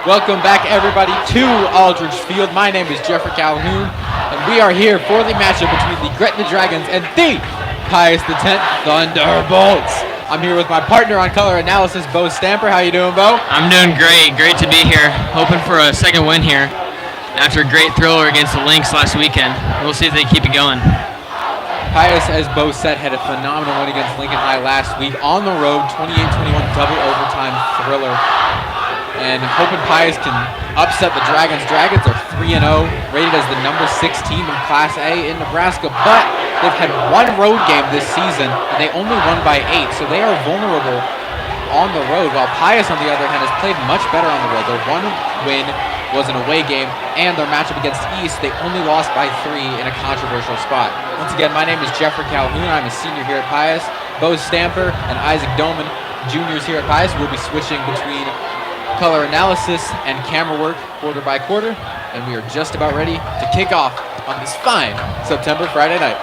Welcome back, everybody, to Aldridge Field. My name is Jeffrey Calhoun, and we are here for the matchup between the Gretna Dragons and the Pius X Thunderbolts. I'm here with my partner on color analysis, Bo Stamper. How you doing, Bo? I'm doing great. Great to be here. Hoping for a second win here after a great thriller against the Lynx last weekend. We'll see if they keep it going. Pius, as Bo said, had a phenomenal win against Lincoln High last week on the road, 28-21 double overtime thriller. And hoping Pius can upset the Dragons. Dragons are 3-0, rated as the number 6 team in Class A in Nebraska, but they've had one road game this season, and they only won by 8, so they are vulnerable on the road, while Pius, on the other hand, has played much better on the road. Their one win was an away game, and their matchup against East, they only lost by 3 in a controversial spot. Once again, my name is Jeffrey Calhoun. I'm a senior here at Pius. Bo Stamper and Isaac Doman, juniors here at Pius. We'll be switching between color analysis and camera work quarter by quarter, and we are just about ready to kick off on this fine September Friday night.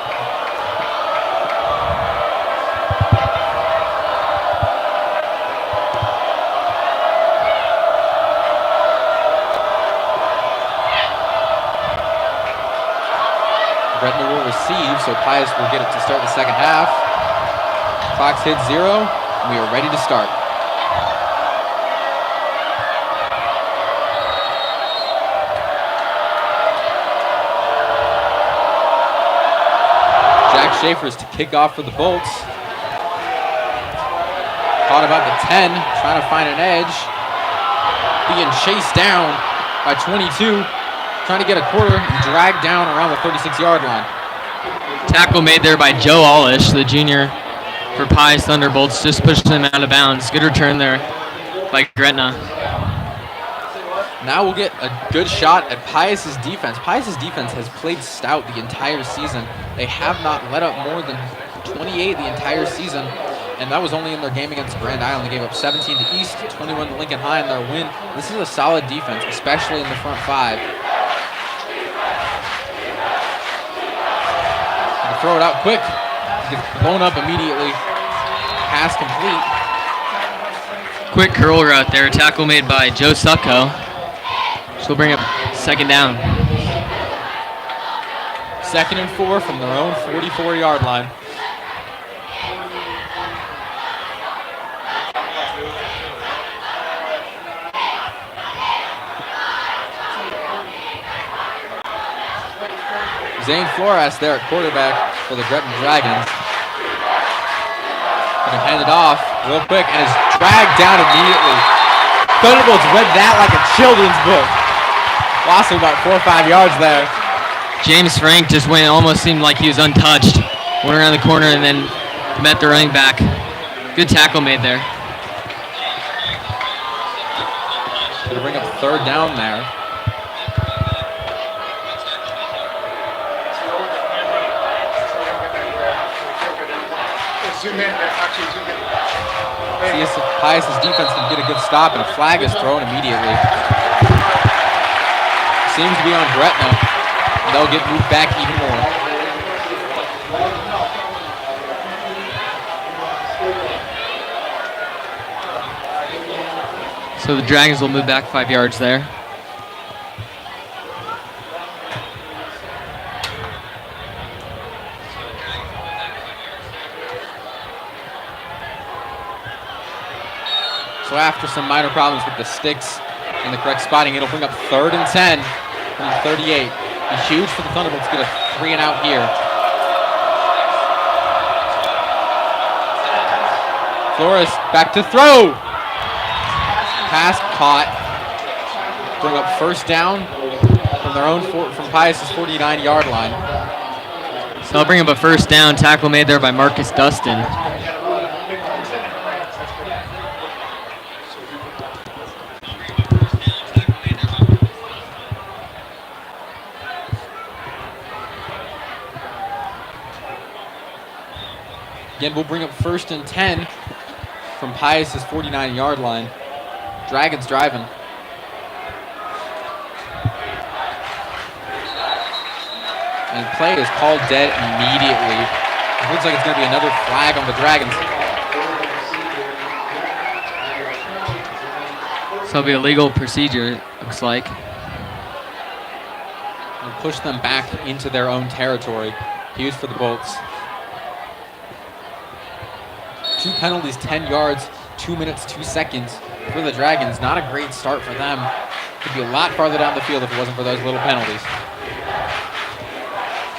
Gretna will receive, so Pius will get it to start the second half. Clock's hit 0, and we are ready to start. Jack Schaefer's to kick off for the Bolts. Caught about the 10, trying to find an edge. Being chased down by 22. Trying to get a quarter and dragged down around the 36-yard line. Tackle made there by Joe Allish, the junior for Pius Thunderbolts, just pushed him out of bounds. Good return there by Gretna. Now we'll get a good shot at Pius's defense. Pius's defense has played stout the entire season. They have not let up more than 28 the entire season, and that was only in their game against Grand Island. They gave up 17 to East, 21 to Lincoln High in their win. This is a solid defense, especially in the front 5. Throw it out quick. Gets blown up immediately. Pass complete. Quick curl route there. Tackle made by Joe Succo. She'll bring up second down. 2nd and 4 from their own 44-yard line. Zane Flores there at quarterback for the Gretna Dragons. Gonna hand it off real quick and is dragged down immediately. Thunderbolts read that like a children's book. Lost him about 4 or 5 yards there. James Frank just went, almost seemed like he was untouched. Went around the corner and then met the running back. Good tackle made there. Gonna bring up 3rd down there. See if Pius's defense can get a good stop, and a flag is thrown immediately. Seems to be on Gretna, and they'll get moved back even more. So the Dragons will move back 5 yards there. So after some minor problems with the sticks and the correct spotting, it'll bring up 3rd and 10 from 38. Be huge for the Thunderbolts to get a 3 and out here. Flores back to throw. Pass caught. Bring up 1st down from their own from Pius's 49-yard line. So they'll bring up a 1st down. Tackle made there by Marcus Dustin. Again, we'll bring up 1st and 10 from Pius's 49-yard line. Dragons driving. And play is called dead immediately. It looks like it's going to be another flag on the Dragons. So So it'll be a legal procedure, it looks like. And push them back into their own territory. Huge for the Bolts. 2 penalties, 10 yards, 2 minutes, 2 seconds for the Dragons. Not a great start for them. Could be a lot farther down the field if it wasn't for those little penalties.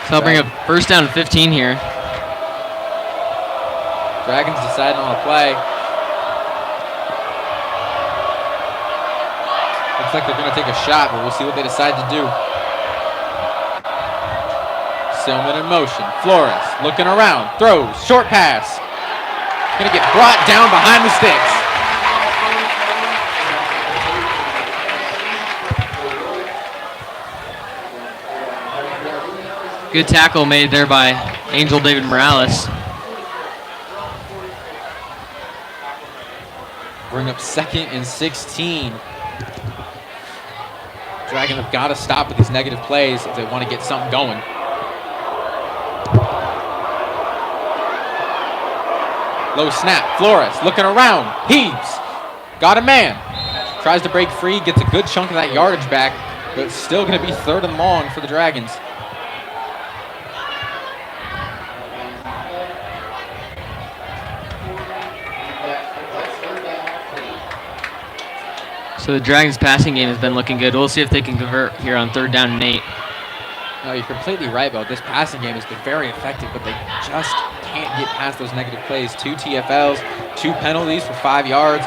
So I'll bring up first down and 15 here. Dragons deciding on a play. Looks like they're going to take a shot, but we'll see what they decide to do. Stillman in motion. Flores looking around. Throws. Short pass. Going to get brought down behind the sticks. Good tackle made there by Angel David Morales. Bring up 2nd and 16. Dragons have got to stop with these negative plays if they want to get something going. Low snap. Flores looking around. Heaves. Got a man. Tries to break free. Gets a good chunk of that yardage back. But it's still going to be 3rd and long for the Dragons. So the Dragons' passing game has been looking good. We'll see if they can convert here on 3rd down and 8. No, you're completely right, Bo. This passing game has been very effective, but they just can't get past those negative plays. 2 TFLs, 2 penalties for 5 yards.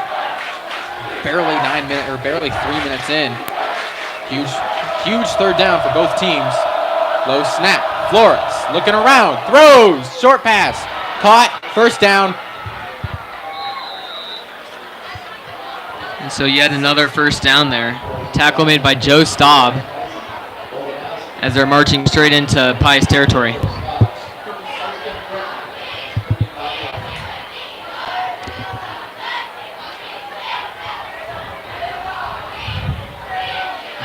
Barely 3 minutes in. Huge 3rd down for both teams. Low snap. Flores looking around. Throws. Short pass. Caught. 1st down. And so yet another 1st down there. Tackle made by Joe Staub as they're marching straight into Pius territory.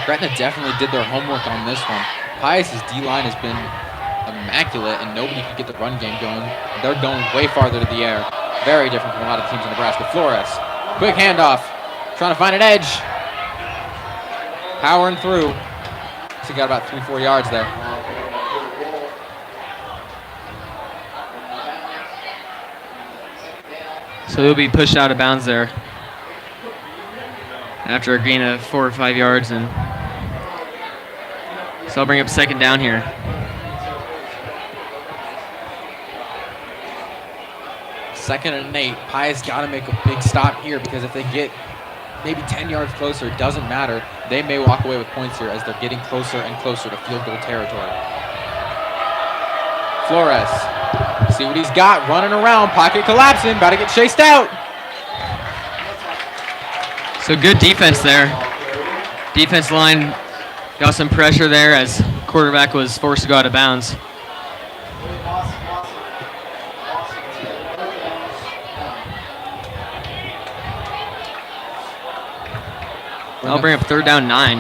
Gretna definitely did their homework on this one. Pius's D-line has been immaculate, and nobody can get the run game going. They're going way farther to the air. Very different from a lot of teams in Nebraska. Flores, quick handoff. Trying to find an edge. Powering through. So he got about 3-4 yards there. So he'll be pushed out of bounds there after a gain of 4 or 5 yards. And so I'll bring up 2nd down here. Second and 8. Pius got to make a big stop here because if they get maybe 10 yards closer, it doesn't matter. They may walk away with points here as they're getting closer and closer to field goal territory. Flores, see what he's got, running around, pocket collapsing, about to get chased out. So good defense there. Defense line got some pressure there as quarterback was forced to go out of bounds. I'll bring up 3rd down 9.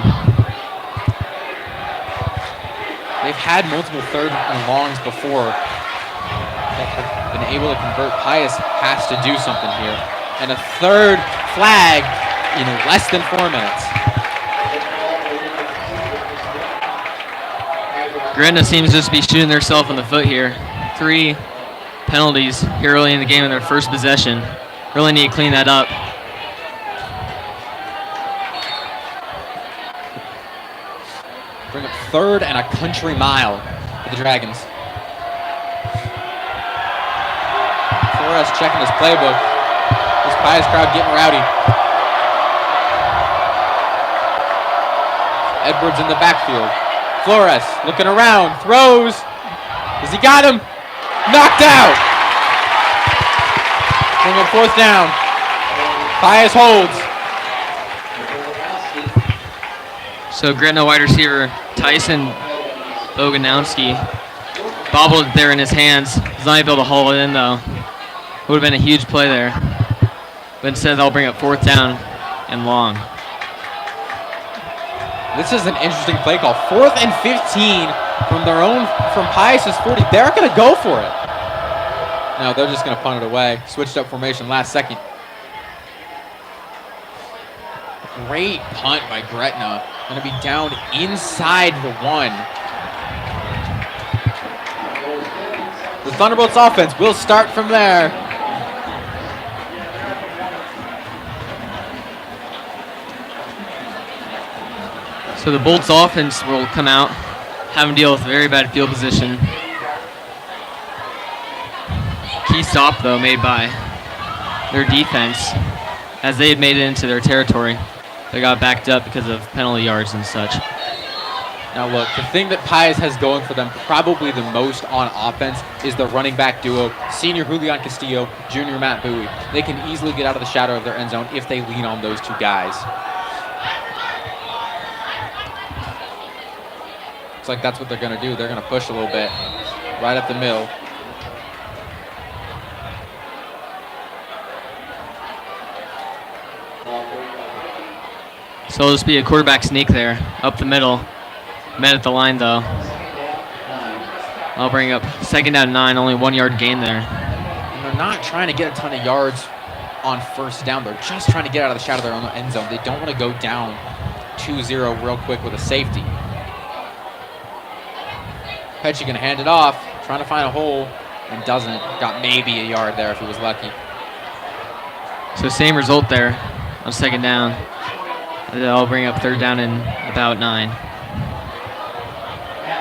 They've had multiple 3rd and longs before that have been able to convert. Pius has to do something here. And a 3rd flag in less than 4 minutes. Gretna seems just to be shooting themselves in the foot here. 3 penalties here early in the game in their first possession. Really need to clean that up. Bring up 3rd and a country mile for the Dragons. Flores checking his playbook. This Pius crowd getting rowdy. Edwards in the backfield. Flores looking around, throws. Has he got him? Knocked out. Bring up 4th down. Pius holds. So Gretna wide receiver Tyson Boganowski bobbled it there in his hands. He's not able to haul it in though. Would have been a huge play there. But instead they'll bring up 4th down and long. This is an interesting play call. 4th and 15 from Pius's 40. They're going to go for it. No, they're just going to punt it away. Switched up formation last second. Great punt by Gretna. Going to be down inside the 1. The Thunderbolts offense will start from there. So the Bolts offense will come out, have them deal with very bad field position. Key stop, though, made by their defense as they had made it into their territory. They got backed up because of penalty yards and such. Now look, the thing that Pius has going for them probably the most on offense is the running back duo, senior Julian Castillo, junior Matt Bowie. They can easily get out of the shadow of their end zone if they lean on those 2 guys. Looks like that's what they're going to do. They're going to push a little bit right up the middle. So it'll just be a quarterback sneak there, up the middle. Met at the line, though. I'll bring up 2nd down 9, only 1 yard gain there. And they're not trying to get a ton of yards on 1st down. They're just trying to get out of the shadow of their own end zone. They don't want to go down 2-0 real quick with a safety. Petchy going to hand it off, trying to find a hole, and doesn't. Got maybe a yard there if he was lucky. So same result there on 2nd down. I'll bring up 3rd down and about 9.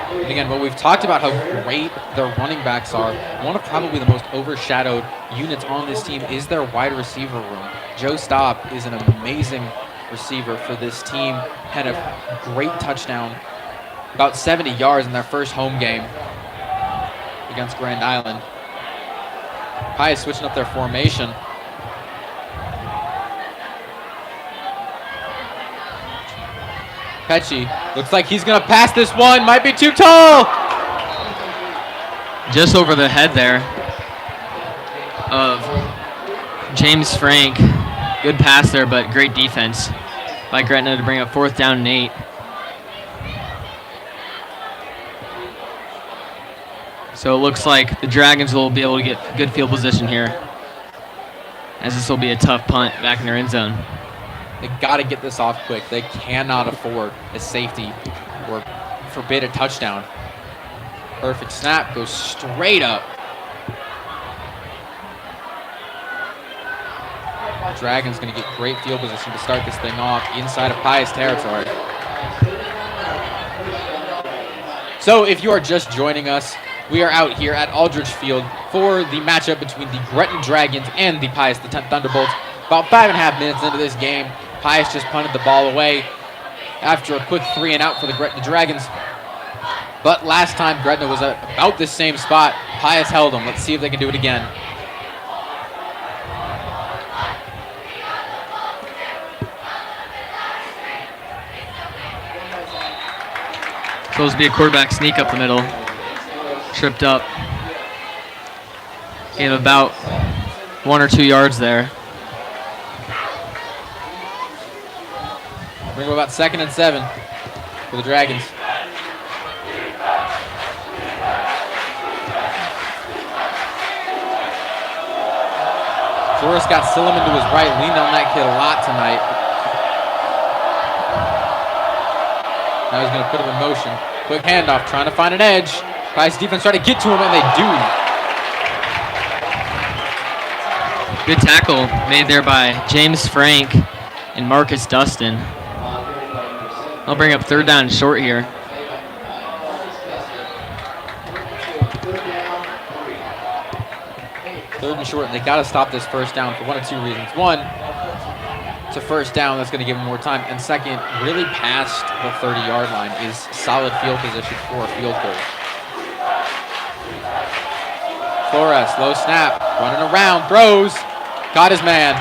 And again, what we've talked about how great their running backs are, one of probably the most overshadowed units on this team is their wide receiver room. Joe Staub is an amazing receiver for this team. Had a great touchdown, about 70 yards in their first home game against Grand Island. Pius switching up their formation. Petchy looks like he's going to pass this one. Might be too tall. Just over the head there of James Frank. Good pass there, but great defense by Gretna to bring up 4th down and 8. So it looks like the Dragons will be able to get good field position here, as this will be a tough punt back in their end zone. They got to get this off quick. They cannot afford a safety or forbid a touchdown. Perfect snap, goes straight up. Dragons going to get great field position to start this thing off inside of Pius territory. So if you are just joining us, we are out here at Aldridge Field for the matchup between the Gretna Dragons and the Pius the Thunderbolts. About 5.5 minutes into this game, Pius just punted the ball away after a quick 3-and-out for the Gretna Dragons. But last time Gretna was at about this same spot. Pius held them. Let's see if they can do it again. So this will be a quarterback sneak up the middle. Tripped up. Gain about 1 or 2 yards there. Bring about 2nd and 7 for the Dragons. Forrest got Silliman to his right, leaned on that kid a lot tonight. Now he's going to put him in motion. Quick handoff, trying to find an edge. Pius defense trying to get to him, and they do. Good tackle made there by James Frank and Marcus Dustin. I'll bring up 3rd down and short here. Third and short, and they got to stop this 1st down for 1 of 2 reasons. One, it's a 1st down that's going to give them more time. And second, really past the 30-yard line is solid field position for a field goal. Flores, low snap, running around, throws, got his man.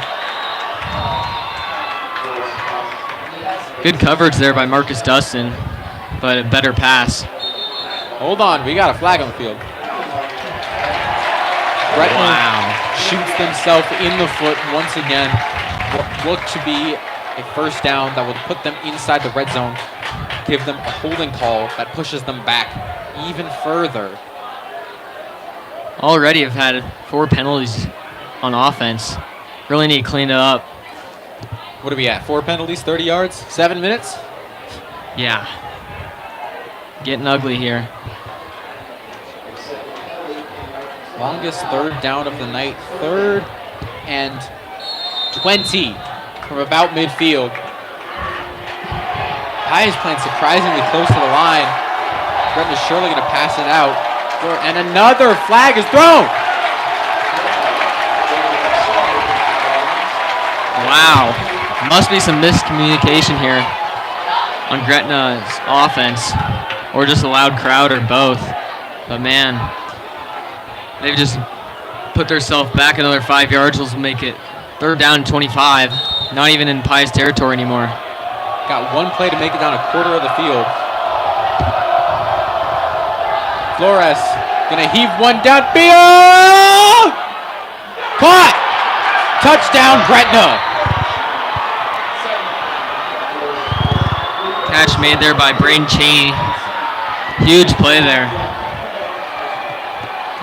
Good coverage there by Marcus Dustin, but a better pass. Hold on, we got a flag on the field. Gretna shoots themselves in the foot once again. What looked to be a 1st down that would put them inside the red zone, give them a holding call that pushes them back even further. Already have had 4 penalties on offense. Really need to clean it up. What are we at? 4 penalties, 30 yards, 7 minutes? Yeah. Getting ugly here. Longest third down of the night. 3rd and 20 from about midfield. Pius playing surprisingly close to the line. Gretna's surely going to pass it out. And another flag is thrown. Wow. Must be some miscommunication here on Gretna's offense, or just a loud crowd, or both. But man, they've just put themselves back another 5 yards. Will make it 3rd down and 25. Not even in Pius territory anymore. Got one play to make it down a quarter of the field. Flores gonna heave one down. Pius! Caught! Touchdown, Gretna! Catch made there by Braden Cheney. Huge play there.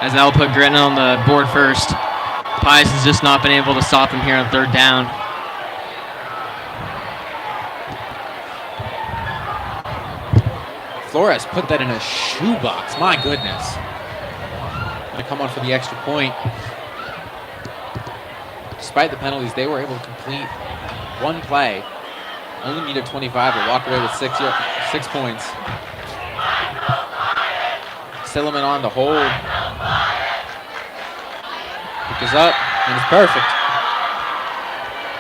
As that will put Gretna on the board first. Pius has just not been able to stop him here on 3rd down. Flores put that in a shoebox. My goodness. Gonna come on for the extra point. Despite the penalties, they were able to complete one play. Only needed 25 to walk away with 6 points. Silliman on the hold. Pick is up, and it's perfect.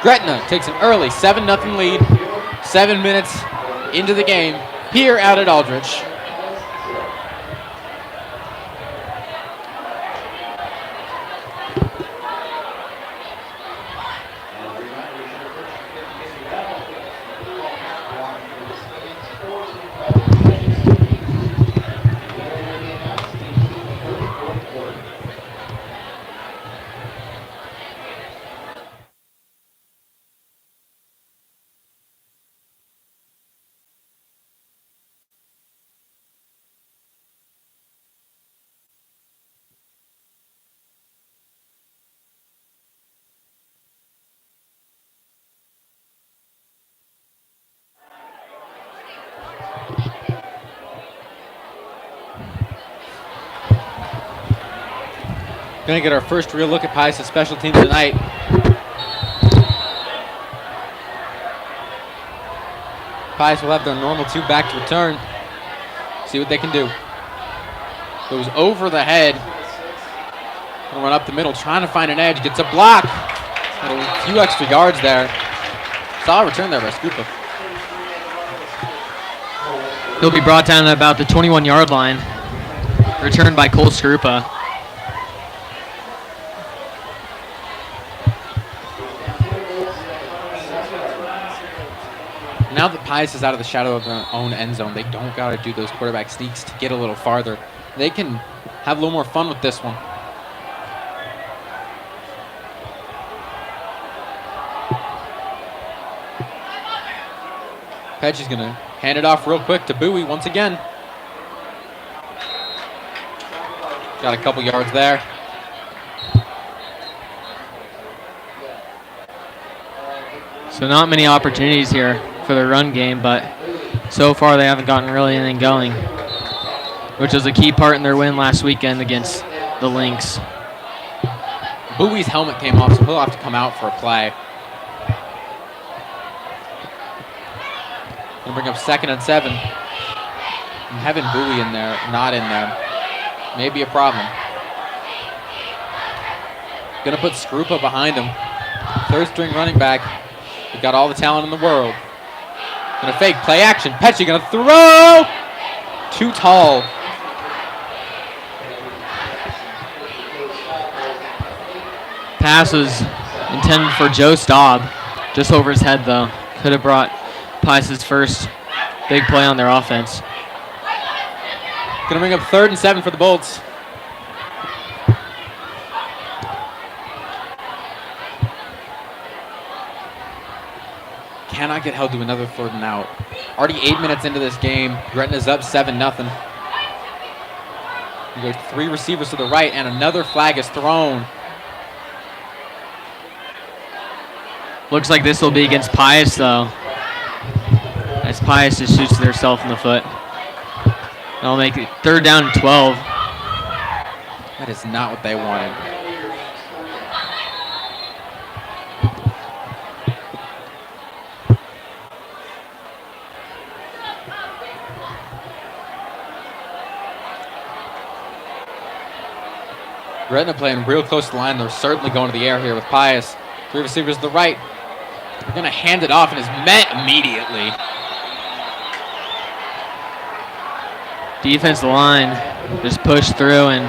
Gretna takes an early 7-0 lead. 7 minutes into the game here out at Aldrich. Gonna get our first real look at Pius' special teams tonight. Pius will have their normal 2 back to return. See what they can do. Goes over the head. Gonna run up the middle, trying to find an edge. Gets a block. Got a few extra yards there. Solid return there by Scupa. He'll be brought down at about the 21-yard line. Returned by Cole Scrupa. Now that Pius is out of the shadow of their own end zone, they don't got to do those quarterback sneaks to get a little farther. They can have a little more fun with this one. Petchy's going to hand it off real quick to Bowie once again. Got a couple yards there. So not many opportunities here for the run game, but so far they haven't gotten really anything going, which was a key part in their win last weekend against the Lynx. Bowie's helmet came off, so he'll have to come out for a play. Gonna bring up 2nd and 7. And having Bowie in there, not in there, may be a problem. Gonna put Scrupa behind him. 3rd string running back. He got all the talent in the world. Gonna fake, play action. Petchy gonna throw! Too tall. Pass was intended for Joe Staub. Just over his head, though. Could have brought Pius' first big play on their offense. Gonna bring up 3rd and 7 for the Bolts. Cannot get held to another 3rd and out. Already 8 minutes into this game. Gretna's up 7-0. You go 3 receivers to the right, and another flag is thrown. Looks like this will be against Pius, though. As Pius just shoots herself in the foot. That'll make it 3rd down and 12. That is not what they wanted. Gretna playing real close to the line. They're certainly going to the air here with Pius. 3 receivers to the right. They're going to hand it off and is met immediately. Defensive line just pushed through and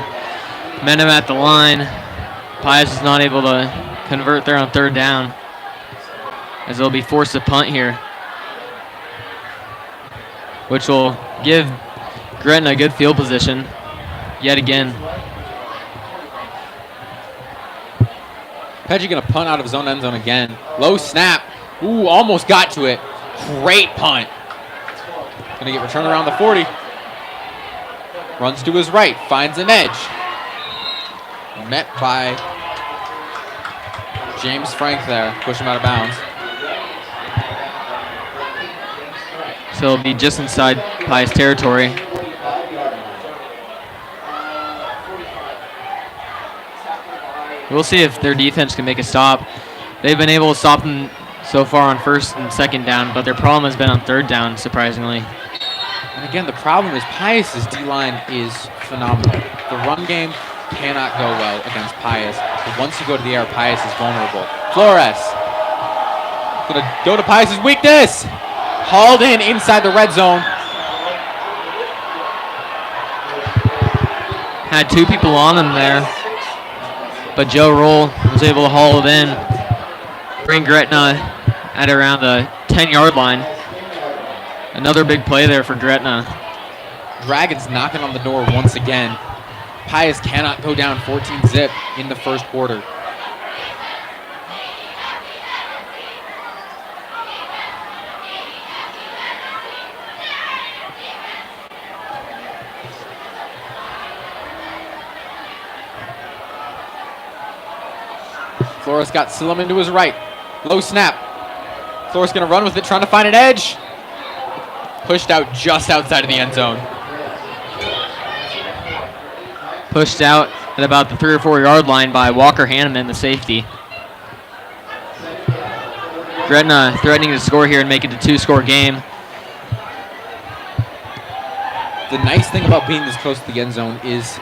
met him at the line. Pius is not able to convert there on 3rd down, as they'll be forced to punt here, which will give Gretna a good field position yet again. Pedgy going to punt out of his own end zone again. Low snap. Ooh, almost got to it. Great punt. Going to get returned around the 40. Runs to his right. Finds an edge. Met by James Frank there. Push him out of bounds. So it'll be just inside Pius territory. We'll see if their defense can make a stop. They've been able to stop them so far on 1st and 2nd down, but their problem has been on 3rd down, surprisingly. And again, the problem is Pius's D-line is phenomenal. The run game cannot go well against Pius. But once you go to the air, Pius is vulnerable. Flores gonna go to Pius's weakness. Hauled in inside the red zone. Had 2 people on him there, but Joe Roll was able to haul it in, bring Gretna at around the 10-yard line. Another big play there for Gretna. Dragons knocking on the door once again. Pius cannot go down 14-zip in the 1st quarter. Flores got Silliman to his right. Low snap. Flores going to run with it, trying to find an edge. Pushed out just outside of the end zone. Pushed out at about the 3 or 4 yard line by Walker Hanneman, the safety. Gretna threatening to score here and make it a 2-score game. The nice thing about being this close to the end zone is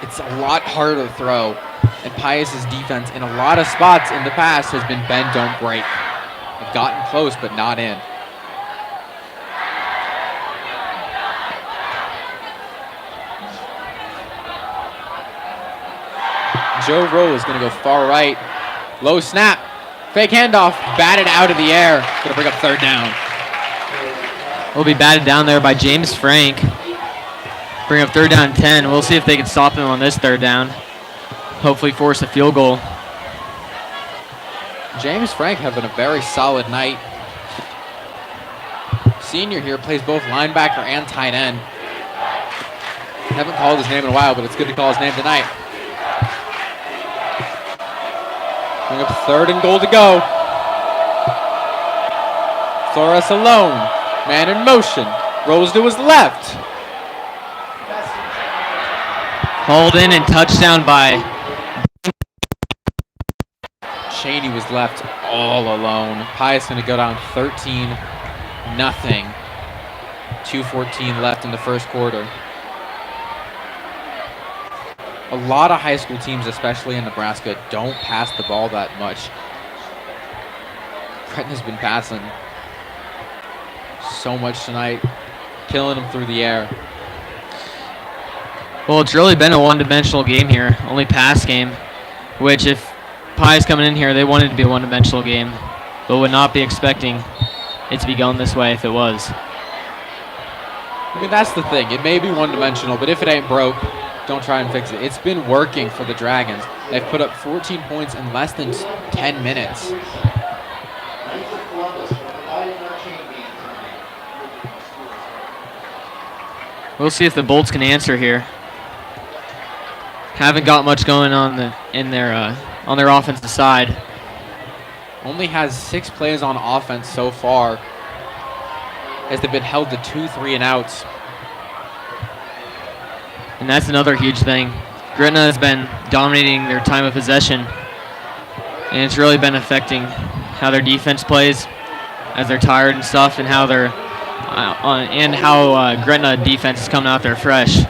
it's a lot harder to throw. And Pius's defense in a lot of spots in the past has been bend, don't break. They've gotten close, but not in. Joe Rowe is going to go far right. Low snap. Fake handoff. Batted out of the air. Going to bring up 3rd down. Will be batted down there by James Frank. Bring up 3rd down and 10. We'll see if they can stop him on this 3rd down. Hopefully force a field goal. James Frank having a very solid night. Senior here plays both linebacker and tight end. Haven't called his name in a while, but it's good to call his name tonight. Bring up 3rd and goal to go. Flores alone. Man in motion. Rolls to his left. Hauled in and touchdown by Cheney was left all alone. Pius going to go down 13-0. 2:14 left in the 1st quarter. A lot of high school teams, especially in Nebraska, don't pass the ball that much. Gretna's been passing so much tonight, killing them through the air. Well, it's really been a one-dimensional game here, only pass game, which if Pius coming in here, they wanted it to be a one-dimensional game, but would not be expecting it to be going this way if it was. I mean, that's the thing. It may be one-dimensional, but if it ain't broke, don't try and fix it. It's been working for the Dragons. They've put up 14 points in less than 10 minutes. We'll see if the Bolts can answer here. Haven't got much going on on their offensive side. only has 6 plays on offense so far, as they've been held to 2 3-and-outs. And that's another huge thing. Gretna has been dominating their time of possession, and it's really been affecting how their defense plays as they're tired and stuff, and how they're Gretna defense is coming out there fresh.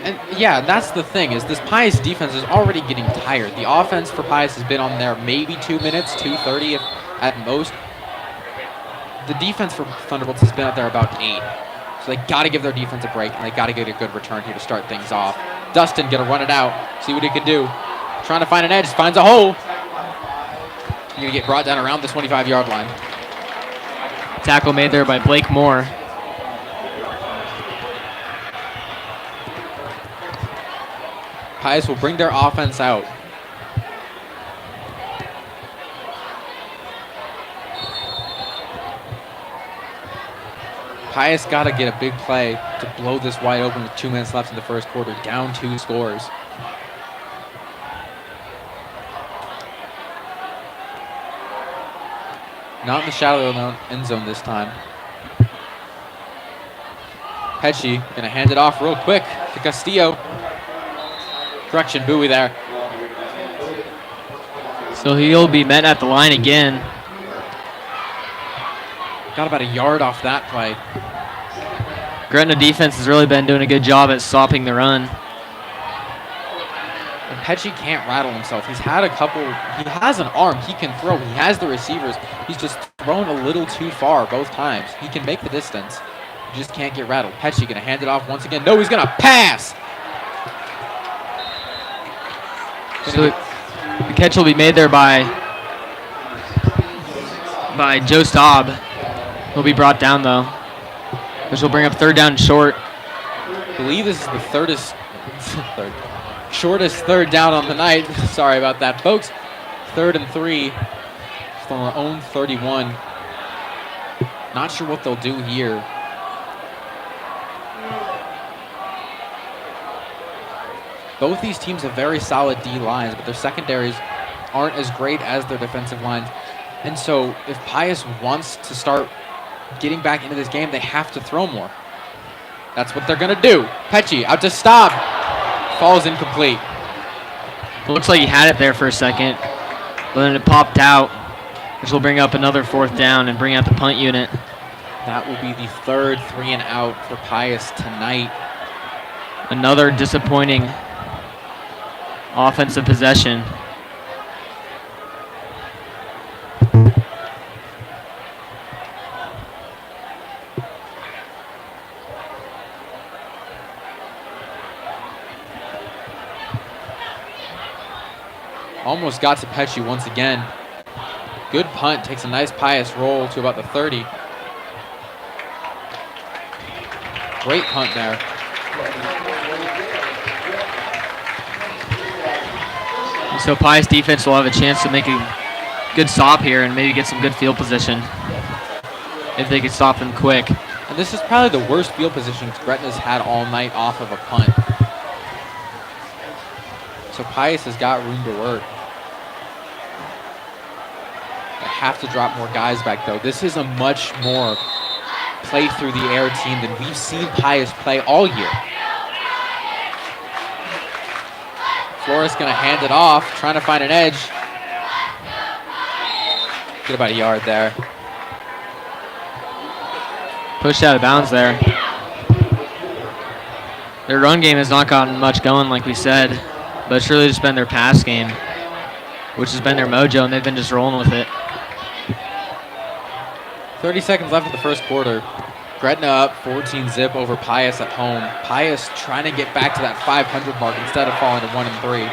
And yeah, that's the thing, is this Pius defense is already getting tired. The offense for Pius has been on there maybe 2 minutes, 2:30 at most. The defense for Thunderbolts has been out there about 8. So they got to give their defense a break, and they got to get a good return here to start things off. Dustin gonna run it out, see what he can do. Trying to find an edge, finds a hole. He's gonna get brought down around the 25-yard line. Tackle made there by Blake Moore. Pius will bring their offense out. Pius got to get a big play to blow this wide open with 2 minutes left in the first quarter, down 2 scores. Not in the shadow of the end zone this time. Pesci gonna hand it off real quick to Castillo. Correction, Bowie there. So he'll be met at the line again. Got about a yard off that play. Gretna defense has really been doing a good job at stopping the run. And Pesci can't rattle himself. He's had a couple, he has an arm, he can throw, he has the receivers. He's just thrown a little too far both times. He can make the distance. He just can't get rattled. Pesci gonna hand it off once again. No, he's gonna pass! So the catch will be made there by Joe Staub. He'll be brought down though, which will bring up 3rd down and short. I believe this is the shortest 3rd down on the night. Sorry about that, folks. 3rd and 3 from our own 31. Not sure what they'll do here. Both these teams have very solid D lines, but their secondaries aren't as great as their defensive lines. And so if Pius wants to start getting back into this game, they have to throw more. That's what they're going to do. Pesci out to Staub. Falls incomplete. Looks like he had it there for a second, but then it popped out, which will bring up another 4th down and bring out the punt unit. That will be the 3rd 3-and-out for Pius tonight. Another disappointing offensive possession. Almost got to Pesci once again. Good punt, takes a nice Pius roll to about the 30. Great punt there. So Pius defense will have a chance to make a good stop here and maybe get some good field position if they could stop them quick. And this is probably the worst field position Gretna's had all night off of a punt. So Pius has got room to work. They have to drop more guys back though. This is a much more play through the air team than we've seen Pius play all year. Flores gonna hand it off, trying to find an edge. Get about a yard there. Pushed out of bounds there. Their run game has not gotten much going, like we said, but it's really just been their pass game, which has been their mojo, and they've been just rolling with it. 30 seconds left in the first quarter. Gretna up 14-zip over Pius at home. Pius trying to get back to that 500 mark instead of falling to 1-3.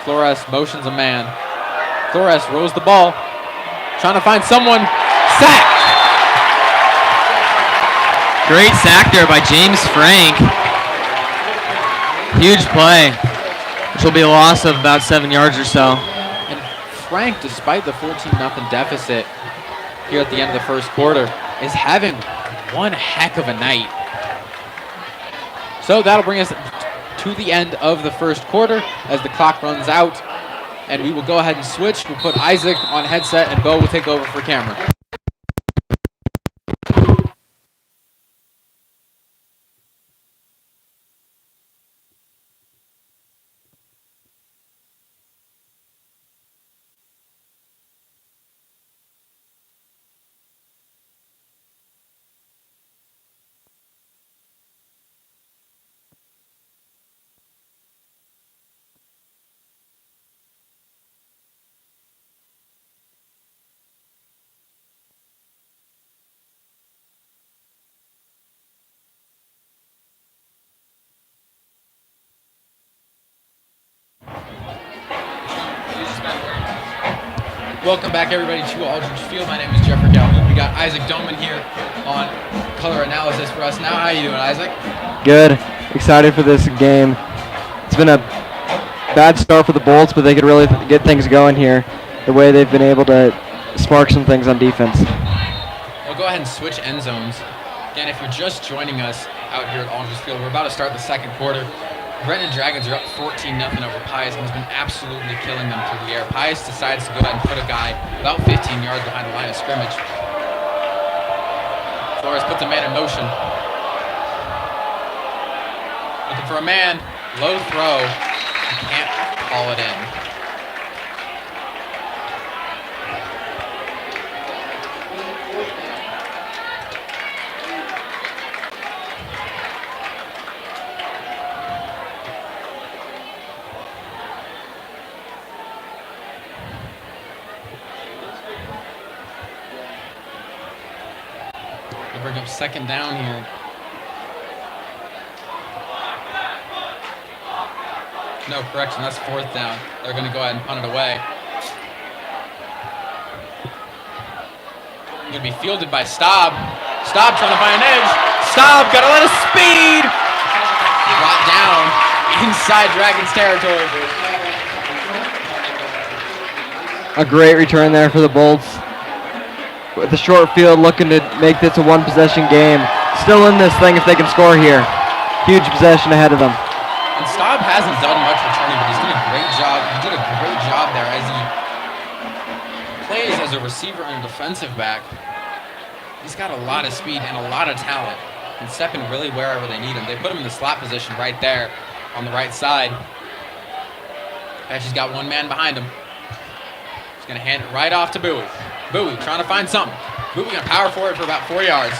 Flores motions a man. Flores rolls the ball, trying to find someone. Sack! Great sack there by James Frank. Huge play, which will be a loss of about 7 yards or so. And Frank, despite the 14-0 deficit here at the end of the first quarter, is having one heck of a night. So that'll bring us to the end of the first quarter as the clock runs out. And we will go ahead and switch. We'll put Isaac on headset, and Bo will take over for camera. Welcome back, everybody, to Aldridge Field. My name is Jeffrey Calhoun. We got Isaac Doman here on color analysis for us now. How are you doing, Isaac? Good. Excited for this game. It's been a bad start for the Bolts, but they could really get things going here the way they've been able to spark some things on defense. We'll go ahead and switch end zones. Again, if you're just joining us out here at Aldridge Field, we're about to start the second quarter. Gretna Dragons are up 14-0 over Pius and has been absolutely killing them through the air. Pius decides to go ahead and put a guy about 15 yards behind the line of scrimmage. Flores puts a man in motion. Looking for a man. Low throw. Can't call it in. Bring up second down here. No, correction, that's fourth down. They're going to go ahead and punt it away. Going to be fielded by Staub. Staub trying to find an edge. Staub got a lot of speed. Brought down inside Dragons territory. A great return there for the Bolts. With the short field, looking to make this a one-possession game. Still in this thing if they can score here. Huge possession ahead of them. And Staub hasn't done much returning, but he's done a great job. He did a great job there as he plays as a receiver and a defensive back. He's got a lot of speed and a lot of talent. And stepping really wherever they need him. They put him in the slot position right there on the right side. He's got one man behind him. He's going to hand it right off to Bowie. Bowie trying to find something. Bowie going to power forward for about 4 yards.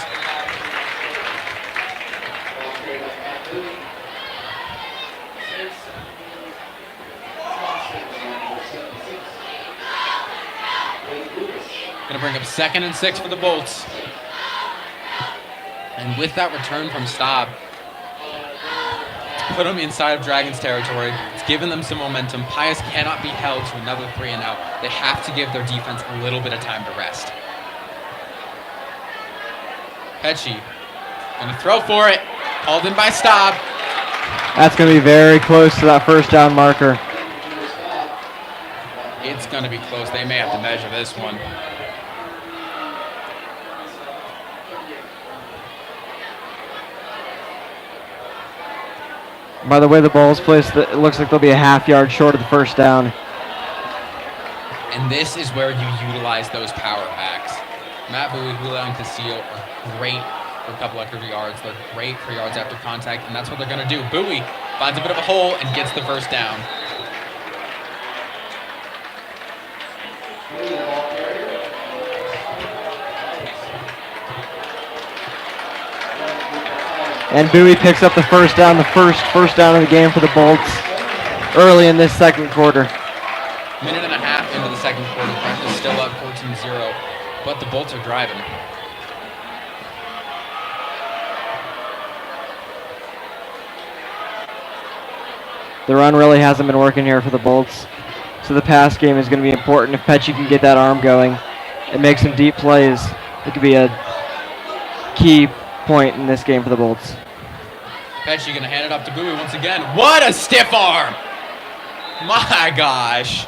Going to bring up 2nd and 6 for the Bolts. And with that return from Staub, put them inside of Dragons territory. It's given them some momentum. Pius cannot be held to another 3 and out. They have to give their defense a little bit of time to rest. Pesci going to throw for it. Called in by Staub. That's going to be very close to that first down marker. It's going to be close. They may have to measure this one. By the way the ball's placed, it looks like they'll be a half yard short of the first down. And this is where you utilize those power backs. Matt Bowie, Julio, and Castillo are great for a couple extra yards. They're great for yards after contact, and that's what they're going to do. Bowie finds a bit of a hole and gets the first down. And Bowie picks up the first down, the first down of the game for the Bolts early in this second quarter. Minute and a half into the second quarter. Gretna's still up 14-0, but the Bolts are driving. The run really hasn't been working here for the Bolts, so the pass game is going to be important. If Pesci can get that arm going and make some deep plays, it could be a key point in this game for the Bolts. Pesci going to hand it up to Bowie once again. What a stiff arm! My gosh.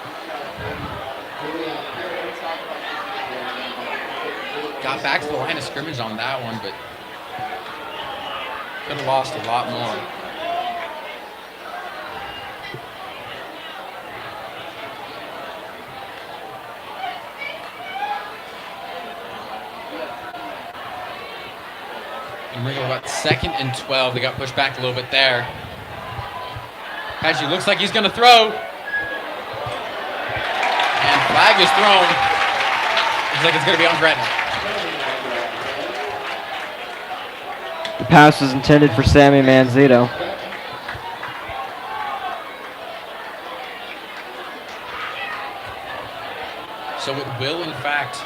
Got back to the line of scrimmage on that one, but could have lost a lot more. And we're about 2nd and 12. They got pushed back a little bit there. Pesci looks like he's going to throw. And flag is thrown. Looks like it's going to be on Gretna. The pass was intended for Sammy Manzito. So it will, in fact...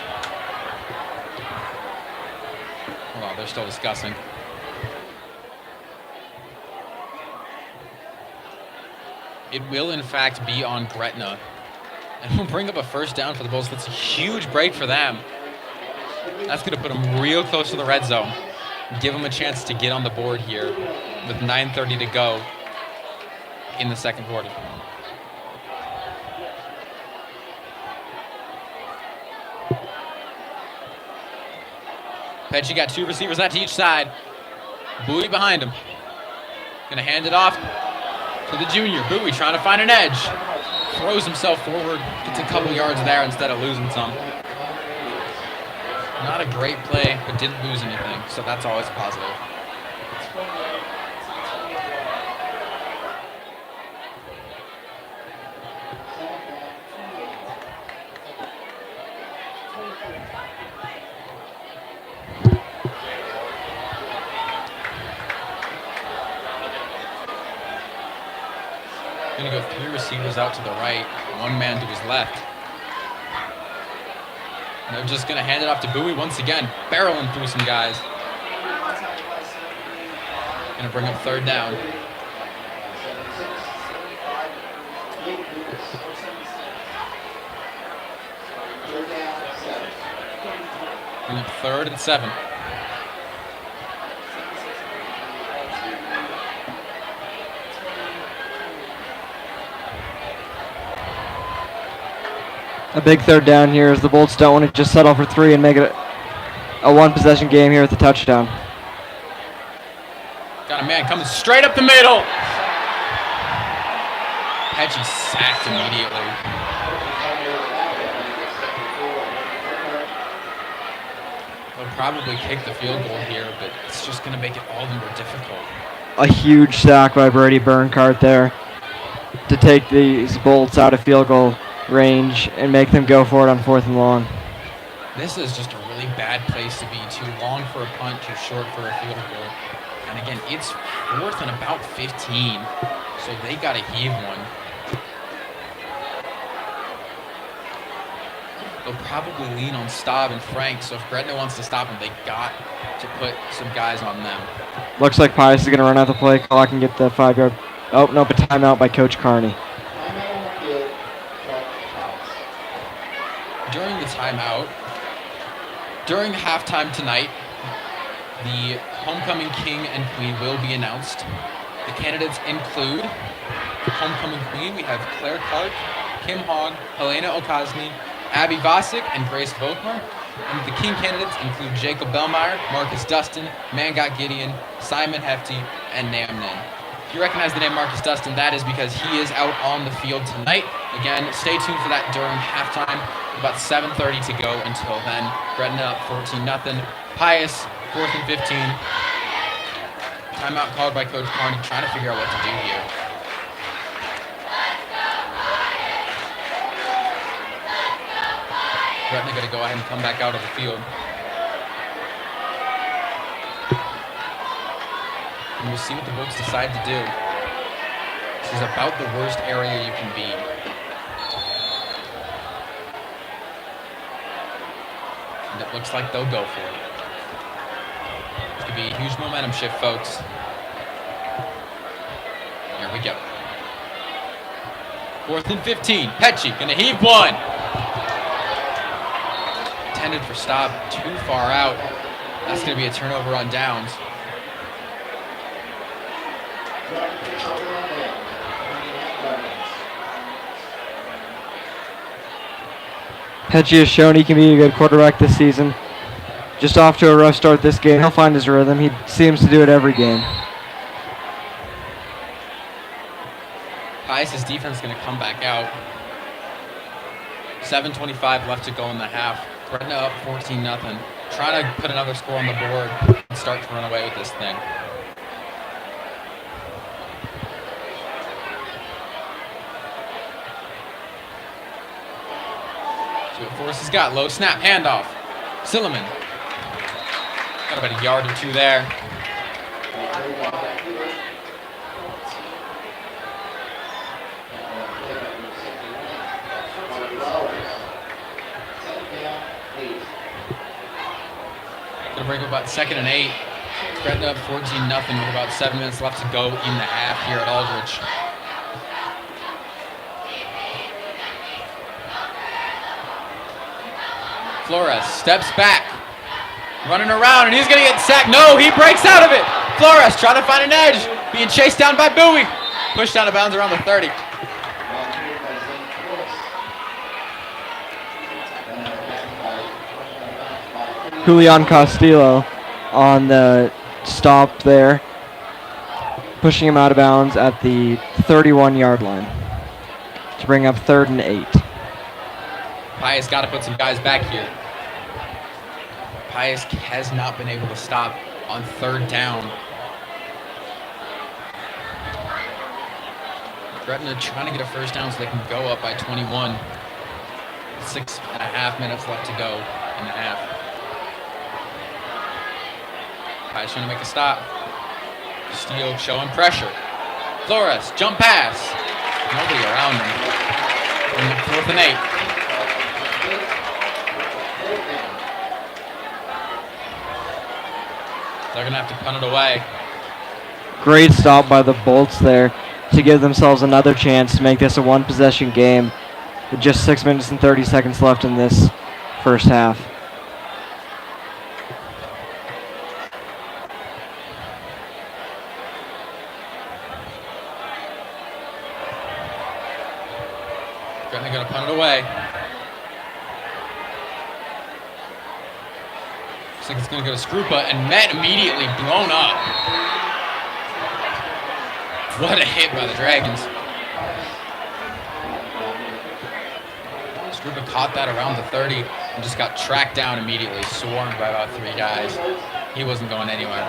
Hold on, they're still discussing. It will, in fact, be on Gretna. And we'll bring up a first down for the Bulls. That's a huge break for them. That's going to put them real close to the red zone. Give them a chance to get on the board here with 9:30 to go in the second quarter. Pesci got 2 receivers out to each side. Bowie behind him. Gonna hand it off to the junior. Bowie trying to find an edge. Throws himself forward. Gets a couple yards there instead of losing some. Not a great play, but didn't lose anything, so that's always positive. Gonna go 3 receivers out to the right, 1 man to his left. And they're just gonna hand it off to Bowie once again, barreling through some guys. Gonna bring up 3rd down. Bring up 3rd and 7. A big 3rd down here as the Bolts don't want to just settle for 3 and make it a 1-possession game here with the touchdown. Got a man coming straight up the middle. Pesci sacked immediately. They'll probably kick the field goal here, but it's just going to make it all the more difficult. A huge sack by Brady Burnkart there to take these Bolts out of field goal range and make them go for it on 4th and long. This is just a really bad place to be. Too long for a punt, too short for a field goal. And again, it's 4th and about 15, so they got to heave one. They'll probably lean on Staub and Frank, so if Gretna wants to stop them, they got to put some guys on them. Looks like Pius is going to run out the play clock and get the 5-yard... Oh, nope, a timeout by Coach Carney. During the timeout, during halftime tonight, the homecoming king and queen will be announced. The candidates include homecoming queen. We have Claire Clark, Kim Hogg, Helena Okasny, Abby Vosick, and Grace Volkmer. And the king candidates include Jacob Bellmeyer, Marcus Dustin, Mangot Gideon, Simon Hefty, and Nam Nin. If you recognize the name Marcus Dustin, that is because he is out on the field tonight. Again, stay tuned for that during halftime. About 7:30 to go until then. Gretna up 14-0. Pius, 4th and 15. Timeout called by Coach Carney, trying to figure out what to do here. Gretna going to go ahead and come back out of the field. And we'll see what the Bolts decide to do. This is about the worst area you can be. And it looks like they'll go for it. This could be a huge momentum shift, folks. Here we go. 4th and 15. Pesci gonna heave one. Intended for stop, too far out. That's gonna be a turnover on downs. Pesci has shown he can be a good quarterback this season. Just off to a rough start this game. He'll find his rhythm. He seems to do it every game. Pius' defense is going to come back out. 7:25 left to go in the half. Gretna up 14-0. trying to put another score on the board and start to run away with this thing. See what Forrest has got. Low snap, handoff. Silliman. Got about a yard or two there. Gonna break up about 2nd and 8. Gretna up 14-0 with about 7 minutes left to go in the half here at Aldrich. Flores steps back, running around, and he's gonna get sacked. No, he breaks out of it. Flores trying to find an edge, being chased down by Bowie. Pushed out of bounds around the 30. Julian Castillo on the stop there, pushing him out of bounds at the 31-yard line to bring up 3rd and 8. Pius got to put some guys back here. Pius has not been able to stop on 3rd down. Gretna trying to get a first down so they can go up by 21. 6.5 minutes left to go in the half. Pius trying to make a stop. Castillo showing pressure. Flores, jump pass. Nobody around him. And 4th and 8. They're going to have to punt it away. Great stop by the Bolts there to give themselves another chance to make this a one-possession game with just 6 minutes and 30 seconds left in this first half. Gretna going to punt it away. Looks like it's going to go to Skrupa, and met immediately blown up. What a hit by the Dragons. Skrupa caught that around the 30 and just got tracked down immediately, swarmed by about 3 guys. He wasn't going anywhere.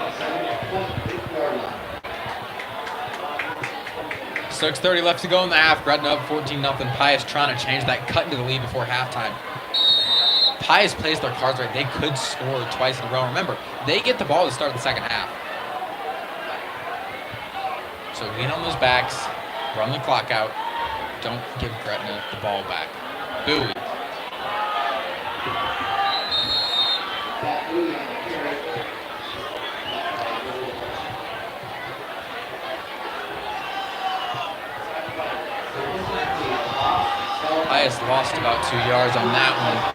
6:30 left to go in the half. Gretna up 14-0. Pius trying to change that, cut into the lead before halftime. Pius plays their cards right. They could score twice in a row. Remember, they get the ball to start the second half. So lean on those backs, run the clock out. Don't give Gretna the ball back. Bowie. Pius lost about 2 yards on that one.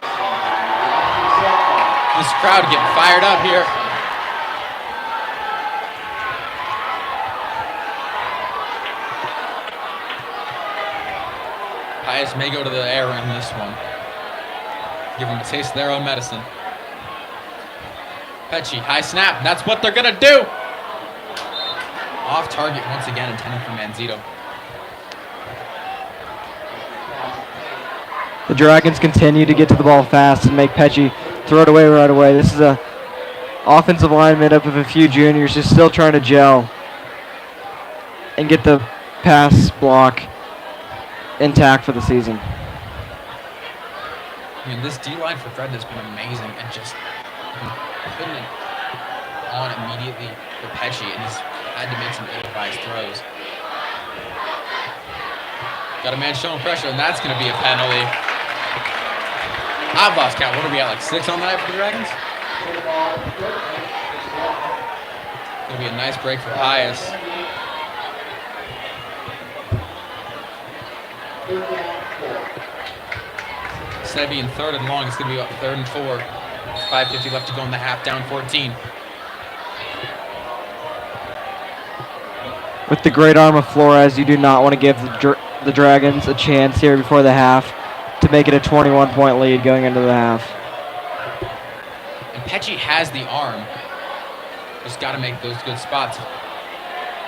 This crowd getting fired up here. Pius may go to the air in this one. Give them a taste of their own medicine. Pecci, high snap. That's what they're going to do. Off target once again, intended for Manzito. The Dragons continue to get to the ball fast and make Pecci throw it away right away. This is a offensive line made up of a few juniors just still trying to gel and get the pass block intact for the season. I mean, this D-line for Fred has been amazing and just putting it on immediately for Pecci, and he's had to make some ill-advised throws. Got a man showing pressure, and that's going to be a penalty. I've lost count. What are we at, like 6 on the night for the Dragons? Going to be a nice break for Pius. Instead of being 3rd and long, it's going to be about 3rd and 4. 5:50 left to go in the half, down 14. With the great arm of Flores, you do not want to give the Dragons a chance here before the half to make it a 21-point lead going into the half. And Pecci has the arm. Just got to make those good spots.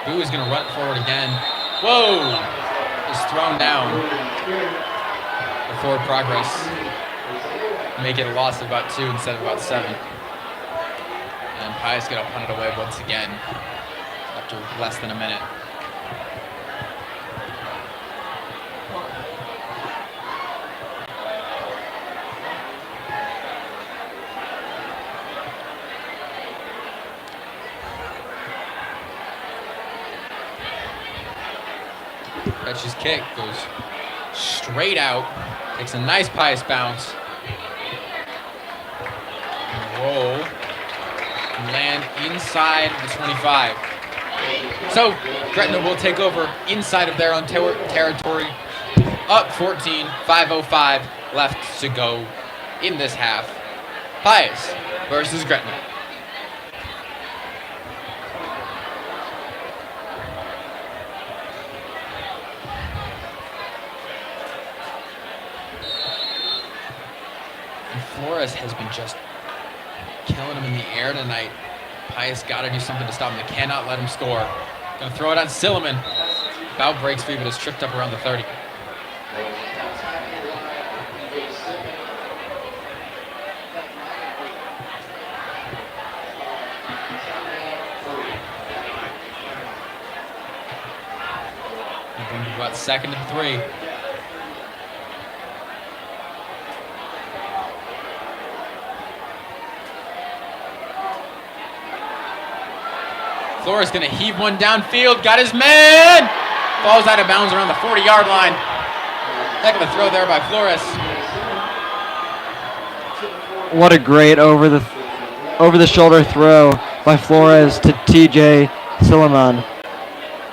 Boo is going to run it forward again. Whoa! Just thrown down. Forward progress. Make it a loss of about 2 instead of about 7. And Pius gonna punt it away once again after less than a minute. Petch's kick goes straight out. Takes a nice Pius bounce. And roll. And land inside the 25. So, Gretna will take over inside of their own territory. Up 14, 5:05 left to go in this half. Pius versus Gretna. Flores has been just killing him in the air tonight. Pius got to do something to stop him. They cannot let him score. Gonna throw it on Silliman. About breaks free, but is tripped up around the 30. About 2nd and 3. Flores gonna heave one downfield, got his man! Falls out of bounds around the 40-yard line. Heck of a throw there by Flores. What a great over the shoulder throw by Flores to TJ Silliman.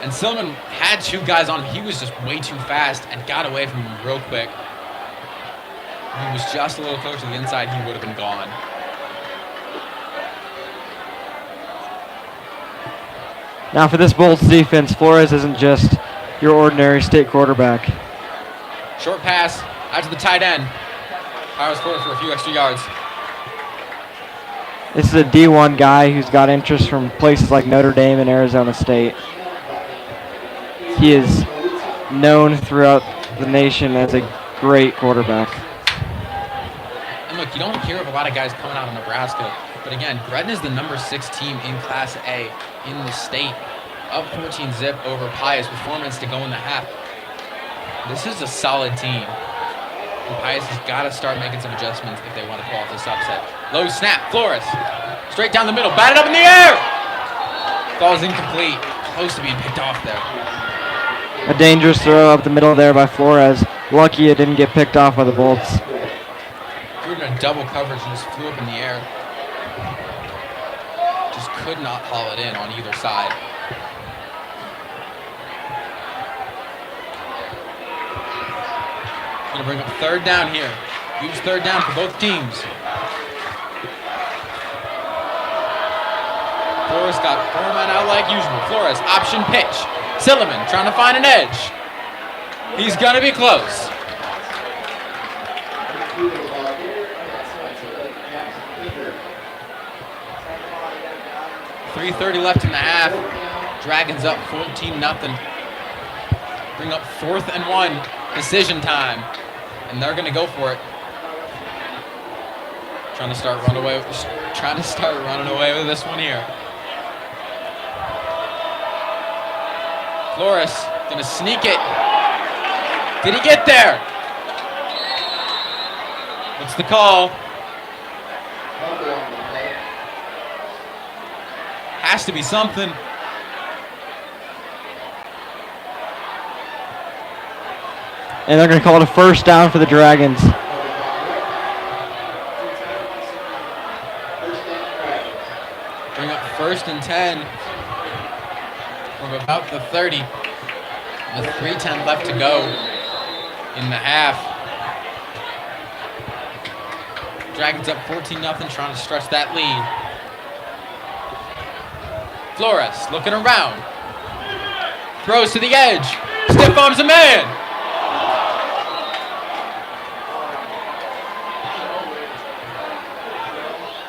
And Silliman had 2 guys on him. He was just way too fast and got away from him real quick. If he was just a little closer to the inside, he would have been gone. Now for this Bolts defense, Flores isn't just your ordinary state quarterback. Short pass out to the tight end. Pius Flores for a few extra yards. This is a D1 guy who's got interest from places like Notre Dame and Arizona State. He is known throughout the nation as a great quarterback. And look, you don't hear of a lot of guys coming out of Nebraska. But again, Gretna is the number 6 team in Class A in the state. Up 14 zip over Pius with 4 minutes to go in the half. This is a solid team. And Pius has got to start making some adjustments if they want to pull off this upset. Low snap, Flores. Straight down the middle, batted up in the air! Ball's incomplete. Close to being picked off there. A dangerous throw up the middle there by Flores. Lucky it didn't get picked off by the Bolts. Threw it in double coverage and just flew up in the air. Just could not haul it in on either side. Gonna bring up 3rd down here. Huge 3rd down for both teams. Flores got 4 men out like usual. Flores, option pitch. Silliman trying to find an edge. He's gonna be close. .330 left in the half. Dragons up 14-0. Bring up 4th and 1. Decision time. And they're gonna go for it. Trying to start running away with this one here. Flores gonna sneak it. Did he get there? What's the call? Has to be something. And they're going to call it a 1st down for the Dragons. Bring up 1st and 10 from about the 30. With 3:10 left to go in the half. Dragons up 14-0, trying to stretch that lead. Flores looking around. Throws to the edge. Stiff arms a man.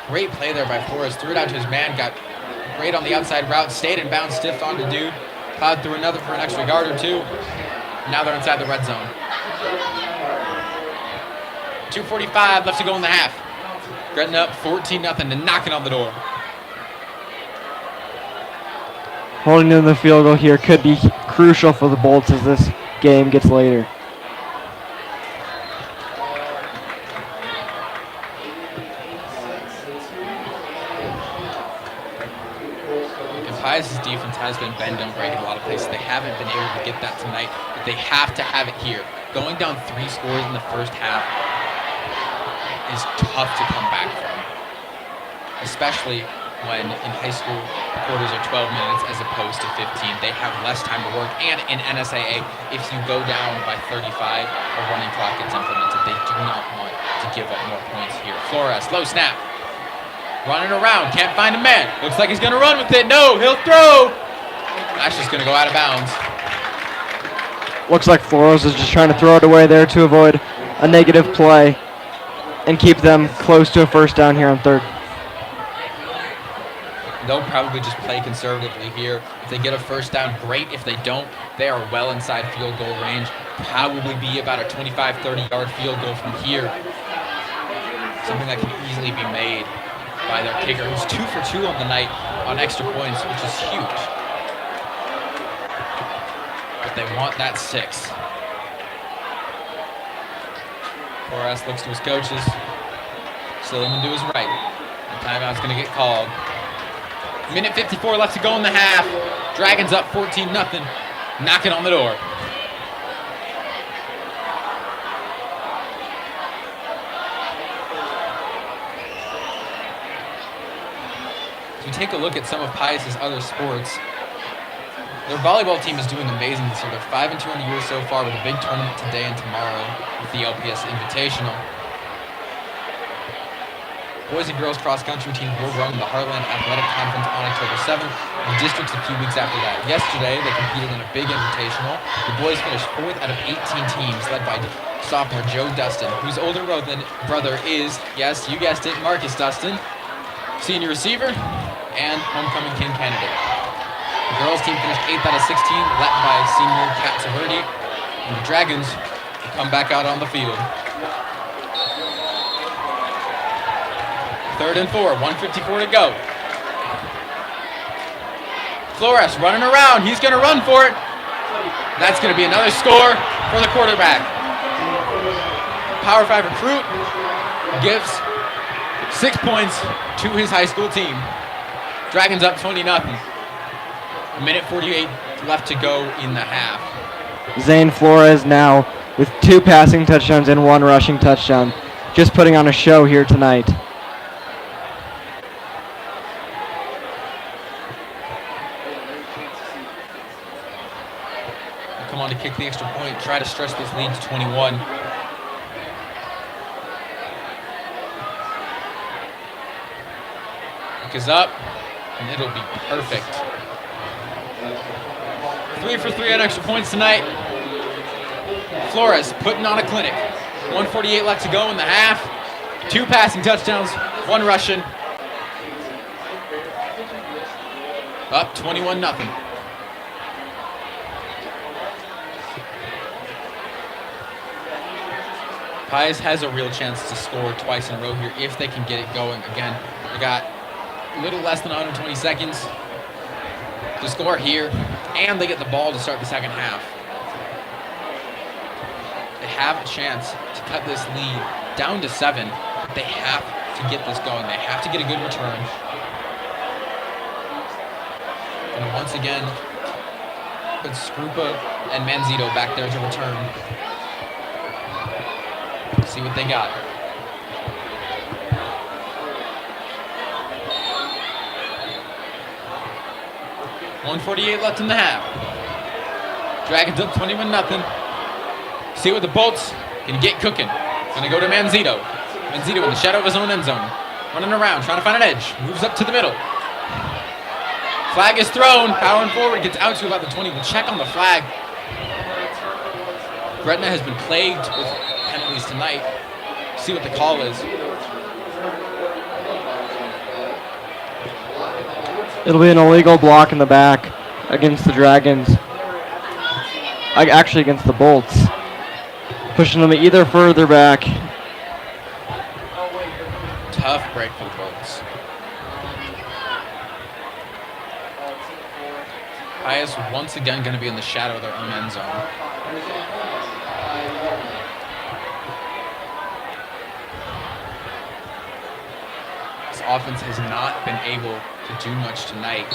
Great play there by Flores. Threw it out to his man. Got great on the outside route. Stayed in bounds. Stiffed on the dude. Plowed through another for an extra yard or 2. Now they're inside the red zone. 2:45 left to go in the half. Gretna up 14-0 and knocking on the door. Holding in the field goal here could be crucial for the Bolts as this game gets later. Pius' defense has been bend don't break in a lot of places. They haven't been able to get that tonight, but they have to have it here. Going down 3 scores in the first half is tough to come back from, especially when in high school quarters are 12 minutes as opposed to 15. They have less time to work, and in NSAA, if you go down by 35, a running clock gets implemented. They do not want to give up more points here. Flores, low snap. Running around, can't find a man. Looks like he's gonna run with it. No, he'll throw. That's just gonna go out of bounds. Looks like Flores is just trying to throw it away there to avoid a negative play and keep them close to a first down here on third. They'll probably just play conservatively here. If they get a first down, great. If they don't, they are well inside field goal range. Probably be about a 25, 30-yard field goal from here. Something that can easily be made by their kicker, who's 2 for 2 on the night on extra points, which is huge. But they want that 6. Flores looks to his coaches. Silliman to his right. The timeout's going to get called. Minute 54 left to go in the half. Dragons up 14-0. Knocking on the door. If you take a look at some of Pius' other sports, their volleyball team is doing amazing this year. They're 5-2 on the year so far with a big tournament today and tomorrow with the LPS Invitational. Boys and girls cross-country teams will run the Heartland Athletic Conference on October 7th, and districts a few weeks after that. Yesterday, they competed in a big invitational. The boys finished 4th out of 18 teams, led by sophomore Joe Dustin, whose older brother is, yes, you guessed it, Marcus Dustin, senior receiver and homecoming king candidate. The girls team finished 8th out of 16, led by senior Kat Saverdi, and the Dragons will come back out on the field. 3rd and 4, 1:54 to go. Flores running around. He's going to run for it. That's going to be another score for the quarterback. Power 5 recruit gives 6 points to his high school team. Dragons up 20-0. A minute 48 left to go in the half. Zane Flores now with 2 passing touchdowns and 1 rushing touchdown. Just putting on a show here tonight. Come on to kick the extra point. Try to stretch this lead to 21. Kick is up, and it'll be perfect. 3 for 3 on extra points tonight. Flores putting on a clinic. 1:48 left to go in the half. 2 passing touchdowns, 1 rushing. Up 21-0. Pius has a real chance to score twice in a row here if they can get it going. Again, they got a little less than 120 seconds to score here, and they get the ball to start the second half. They have a chance to cut this lead down to 7. They have to get this going. They have to get a good return. And once again, put Scrupa and Manzito back there to return. See what they got. .148 left in the half. Dragons up 21-0. See what the Bolts can get cooking. Gonna go to Manzito. Manzito in the shadow of his own end zone. Running around, trying to find an edge. Moves up to the middle. Flag is thrown. Powering forward, gets out to about the 20. We'll check on the flag. Gretna has been plagued with penalties tonight. See what the call is. It'll be an illegal block in the back against the Dragons. Actually against the Bolts. Pushing them either further back. Tough break for the Bolts. Pius once again going to be in the shadow of their own end zone. This offense has not been able to do much tonight.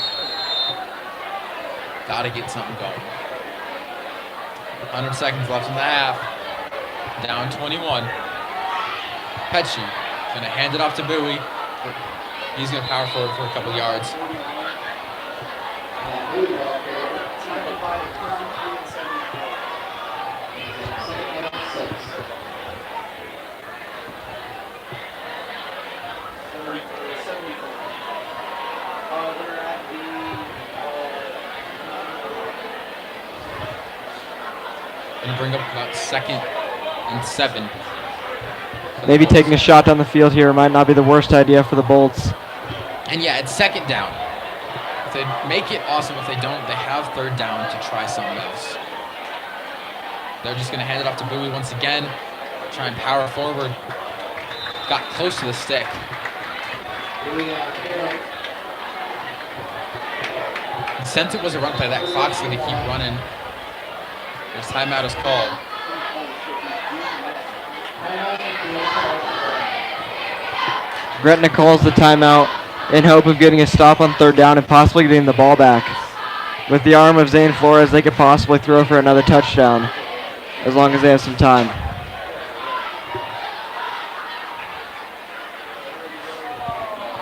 Got to get something going. 100 seconds left in the half. Down 21. Pesci going to hand it off to Bowie. He's going to power forward for a couple yards. Going to bring up about 2nd and 7. Maybe taking a shot down the field here might not be the worst idea for the Bolts. And yeah, it's 2nd down. If they make it, awesome. If they don't, they have 3rd down to try something else. They're just going to hand it off to Bowie once again. Try and power forward. Got close to the stick. And since it was a run play, that clock's going to keep running. Their timeout is called. Gretna calls the timeout in hope of getting a stop on 3rd down and possibly getting the ball back. With the arm of Zane Flores, they could possibly throw for another touchdown as long as they have some time.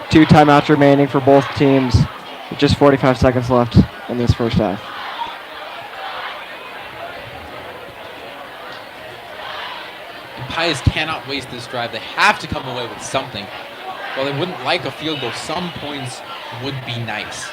Two timeouts remaining for both teams with just 45 seconds left in this first half. Pius cannot waste this drive. They have to come away with something. While they wouldn't like a field goal, some points would be nice.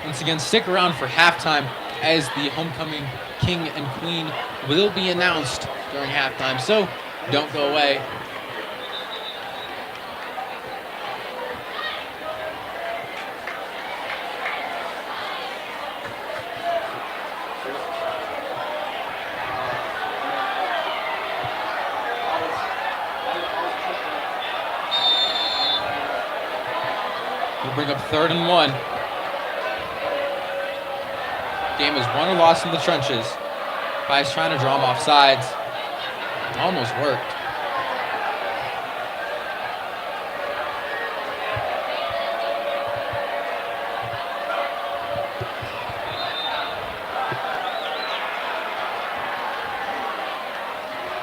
Once again, stick around for halftime as the homecoming king and queen will be announced during halftime. So don't go away. We'll bring up 3rd and 1. Game is won or lost in the trenches. Pius trying to draw him off sides. Almost worked.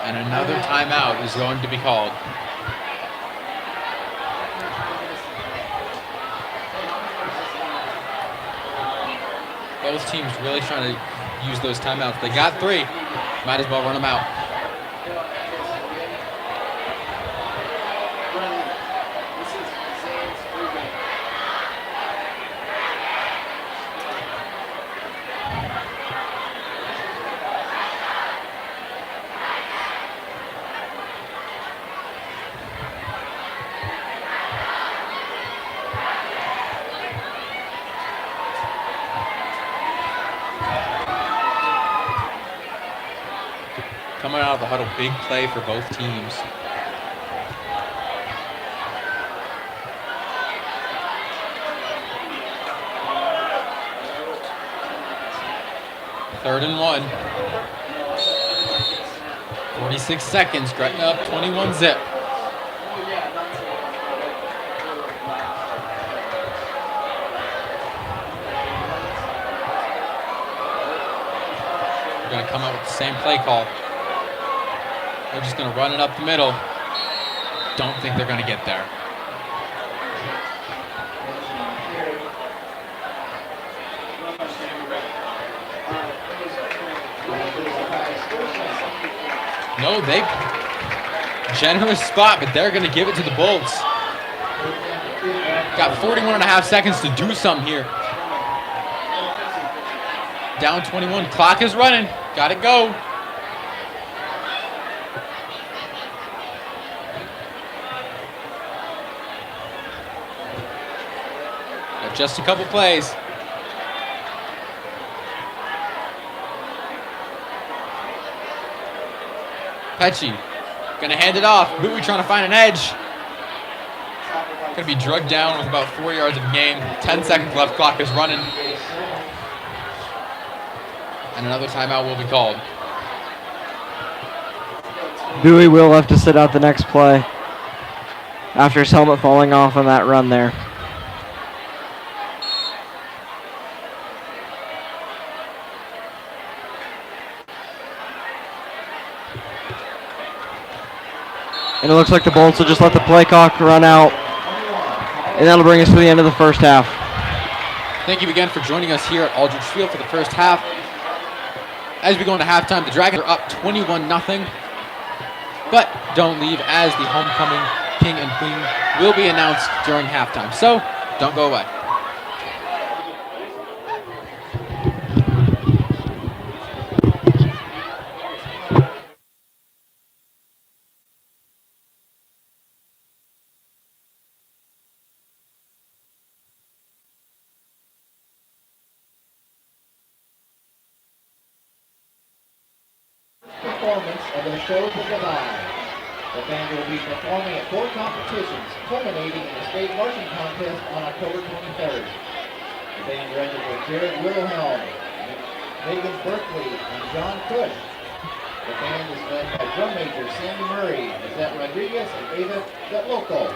And another timeout is going to be called. Both teams really trying to use those timeouts. They got 3. Might as well run them out. Coming out of the huddle, big play for both teams. Third and 1. 46 seconds. Gretna up 21-zip. We're going to come out with the same play call. They're just going to run it up the middle. Don't think they're going to get there. No, they generous spot, but they're going to give it to the Bolts. Got 41.5 seconds to do something here. Down 21. Clock is running. Got to go. Just a couple plays. Pecci gonna hand it off. Bowie trying to find an edge. Gonna be drugged down with about 4 yards of gain. 10 seconds left, clock is running. And another timeout will be called. Bowie will have to sit out the next play after his helmet falling off on that run there. And it looks like the Bolts will just let the play clock run out. And that'll bring us to the end of the first half. Thank you again for joining us here at Aldridge Field for the first half. As we go into halftime, the Dragons are up 21-0. But don't leave, as the homecoming king and queen will be announced during halftime. So don't go away. Performance of the Show the Divine. The band will be performing at 4 competitions, culminating in the state marching contest on October 23rd. The band directed by Jared Wilhelm, Megan Berkeley, and John Cush. The band is led by drum major Sandy Murray, Lizette Rodriguez, and Ava Gatloco.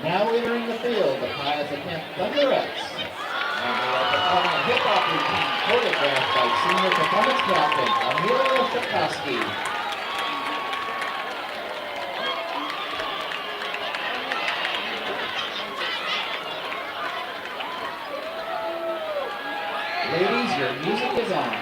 Now entering the field, the Pius attempt Thunderbolts. And they are performing a hip-hop routine choreographed by senior performance captain Amelia Shakowski. Ladies, your music is on.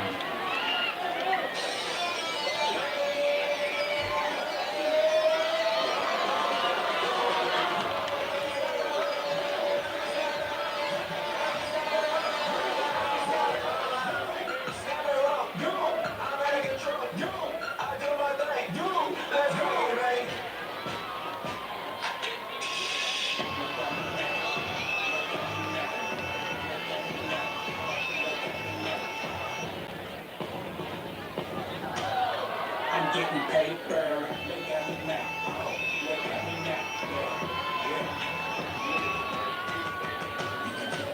Getting paper, look at me now, look at me now,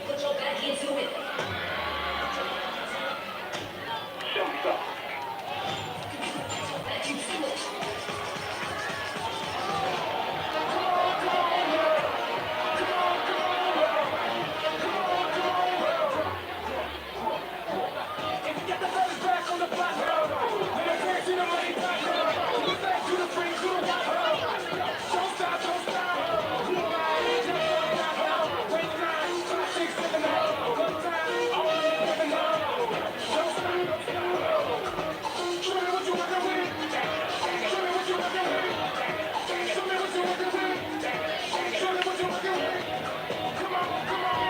Put your back into it. Show me something. Put your back into it. If you get the fellas back on the platform, when I dance in the money back, back to the free to the top. Don't stop, don't stop. Nobody just stop. Wait, 9, 5, 6, 7, 8. One time, all in the living room. Don't stop, don't stop. Show me what you working with. Show me what you working with. Show me what you working with. Show me what you working with. Come on, come on.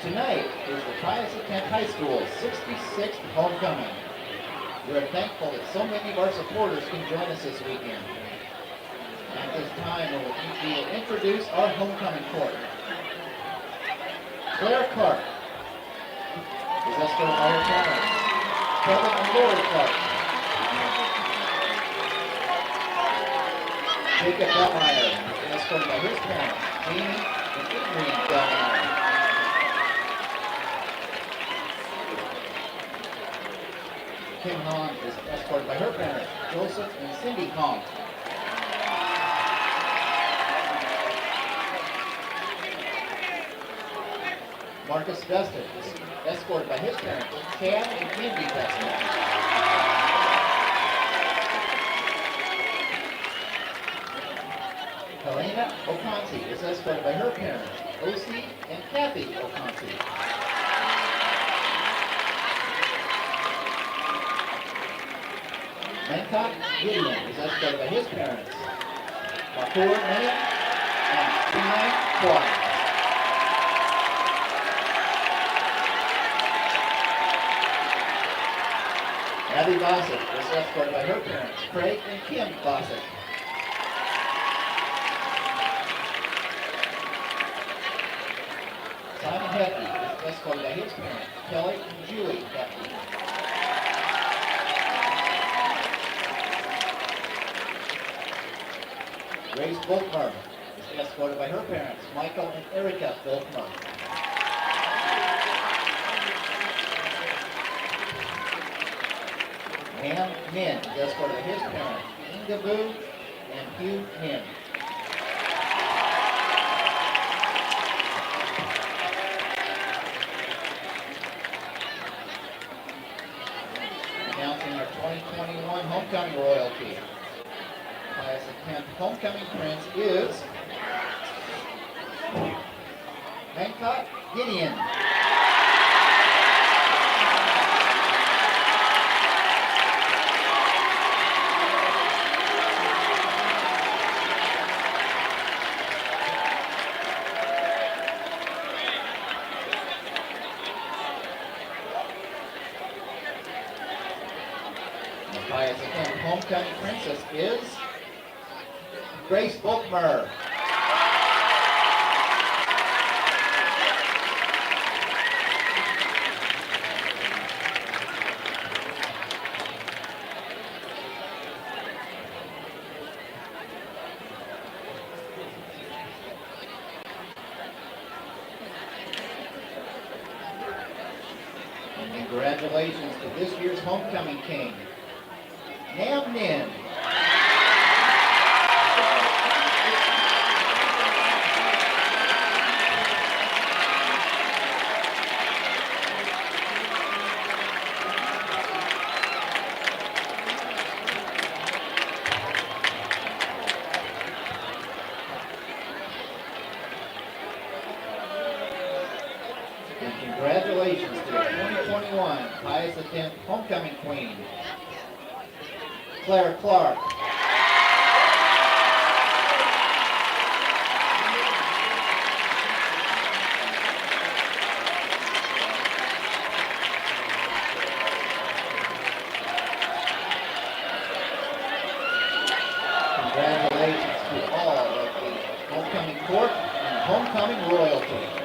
Tonight is the Pius Kent High School 66th homecoming. We are thankful that so many of our supporters can join us this weekend. At this time, we will introduce our homecoming court. Claire Clark is escorted by her parents, Kevin and Lori Clark. Jacob Bellmeyer is escorted by his parents, Jamie and Adrian Bellmeyer. Kim Hahn is escorted by her parents, Joseph and Cindy Hahn. Marcus Dustin is escorted by his parents, Chad and Andy Dustin. Helena Oconti is escorted by her parents, O.C. and Kathy Oconti. Hancock Gideon is escorted by his parents, Makur Minnie and Sinai Kwai. Abby Bossick is escorted by her parents, Craig and Kim Bossick. Simon Hefty is escorted by his parents, Kelly and Julie Hefty. Grace Volkmer is escorted by her parents, Michael and Erica Volkmer. Ham Min is escorted by his parents, Inga Boo and Hugh Min. Announcing our 2021 homecoming royalty. Pius Kent homecoming prince is Hancock Gideon. Pius Attempt homecoming princess is Grace Volkmer. And congratulations to this year's homecoming king, Nam Nin. And congratulations to the 2021 Pius Attempt homecoming queen, Claire Clark. Congratulations to all of the homecoming court and homecoming royalty.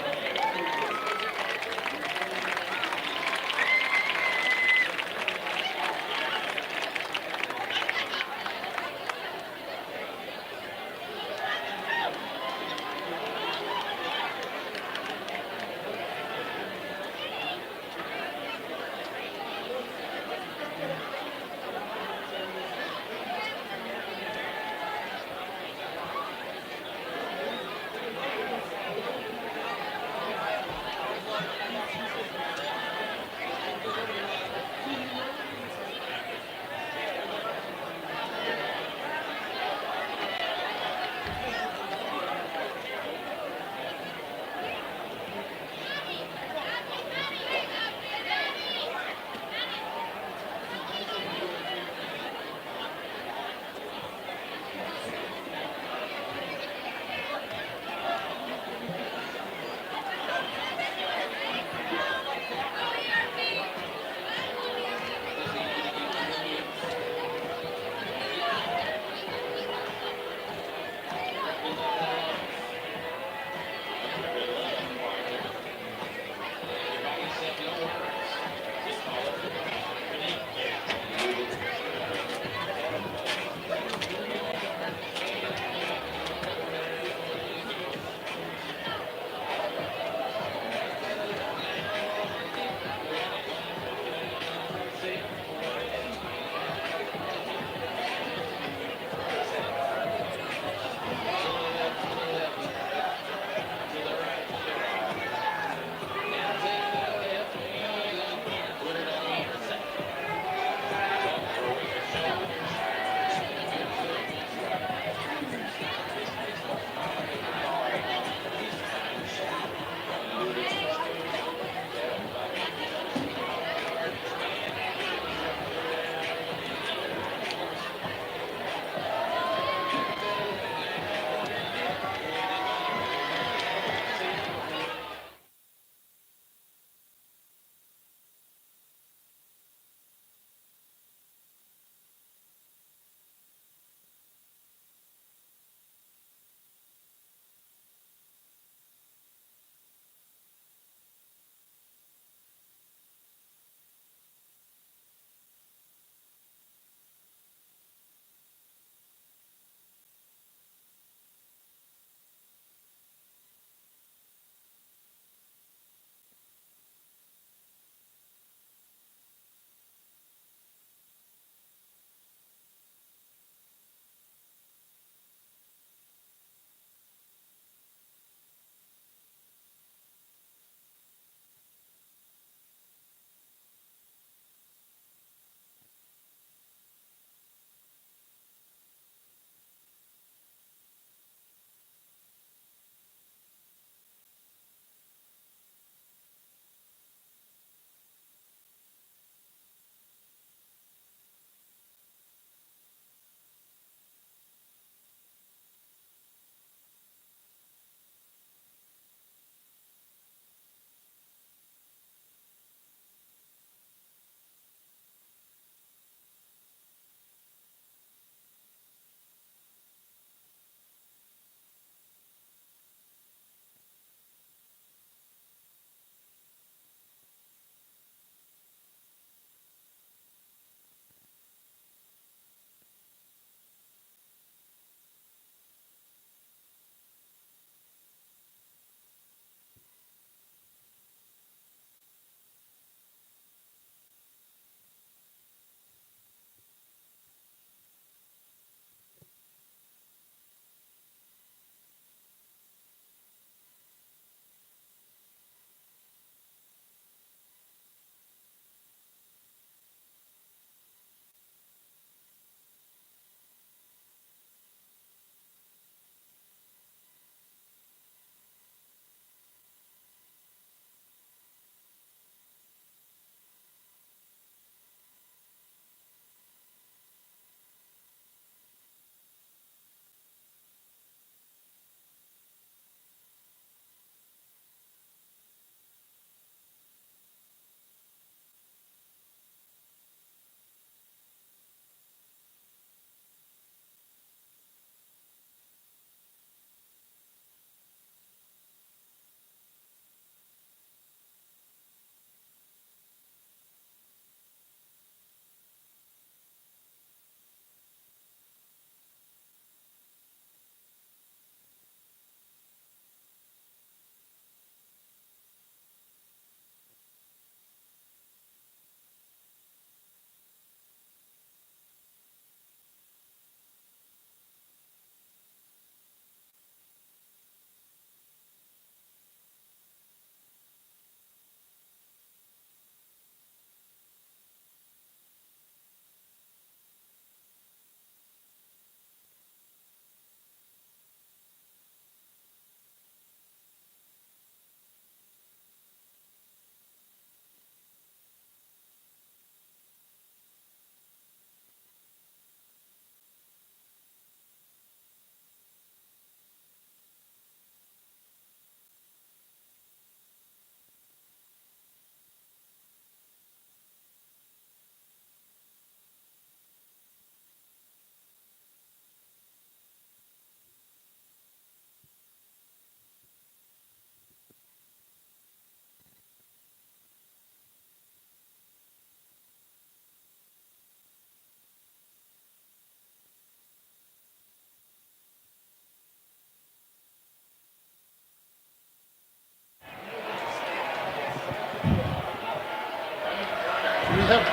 have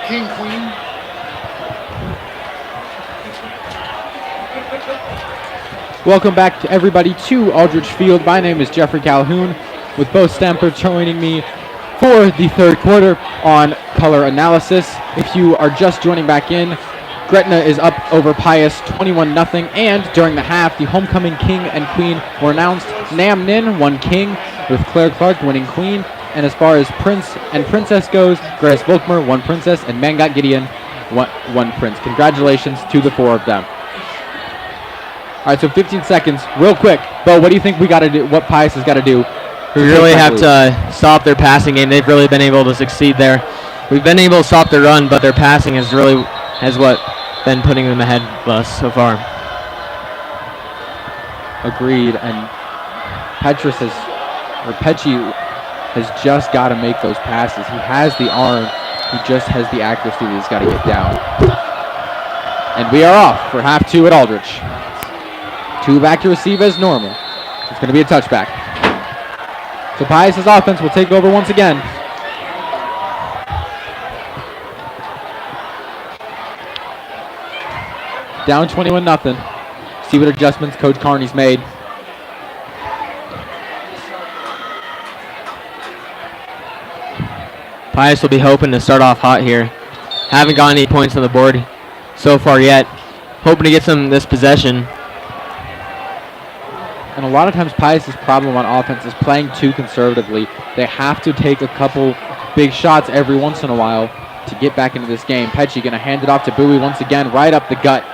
King, Queen. Welcome back to everybody to Aldrich Field. My name is Jeffrey Calhoun with Bo Stamper joining me for the third quarter on color analysis. If you are just joining back in, Gretna is up over Pius 21-0, and during the half, the homecoming king and queen were announced. Nam Nin won king, with Claire Clark winning queen, and as far as prince and princess goes, Grace Volkmer won princess, and Mangat Gideon won prince. Congratulations to the four of them. All right, so 15 seconds, real quick. Bo, what do you think we got to do? What Pius has got to do? We really have to stop their passing game. They've really been able to succeed there. We've been able to stop their run, but their passing has what been putting them ahead of us so far. Agreed, and Pecci has just got to make those passes. He has the arm, he just has the accuracy that he's got to get down. And we are off for half two at Aldrich. Two back to receive as normal. It's going to be a touchback. So Pius' offense will take over once again. Down 21-0. See what adjustments Coach Carney's made. Pius will be hoping to start off hot here. Haven't gotten any points on the board so far yet. Hoping to get some this possession. And a lot of times Pius' problem on offense is playing too conservatively. They have to take a couple big shots every once in a while to get back into this game. Pecci going to hand it off to Bowie once again, right up the gut.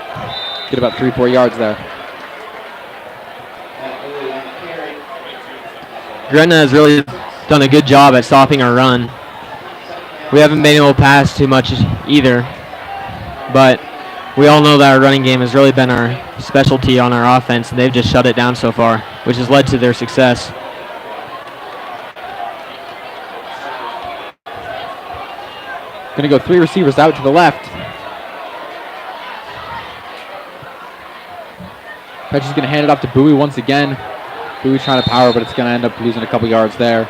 Get about 3-4 yards there. Gretna has really done a good job at stopping our run. We haven't been able to pass too much either, but we all know that our running game has really been our specialty on our offense, and they've just shut it down so far, which has led to their success. Going to go three receivers out to the left. Pecci's going to hand it off to Bowie once again. Bowie trying to power, but it's going to end up losing a couple yards there.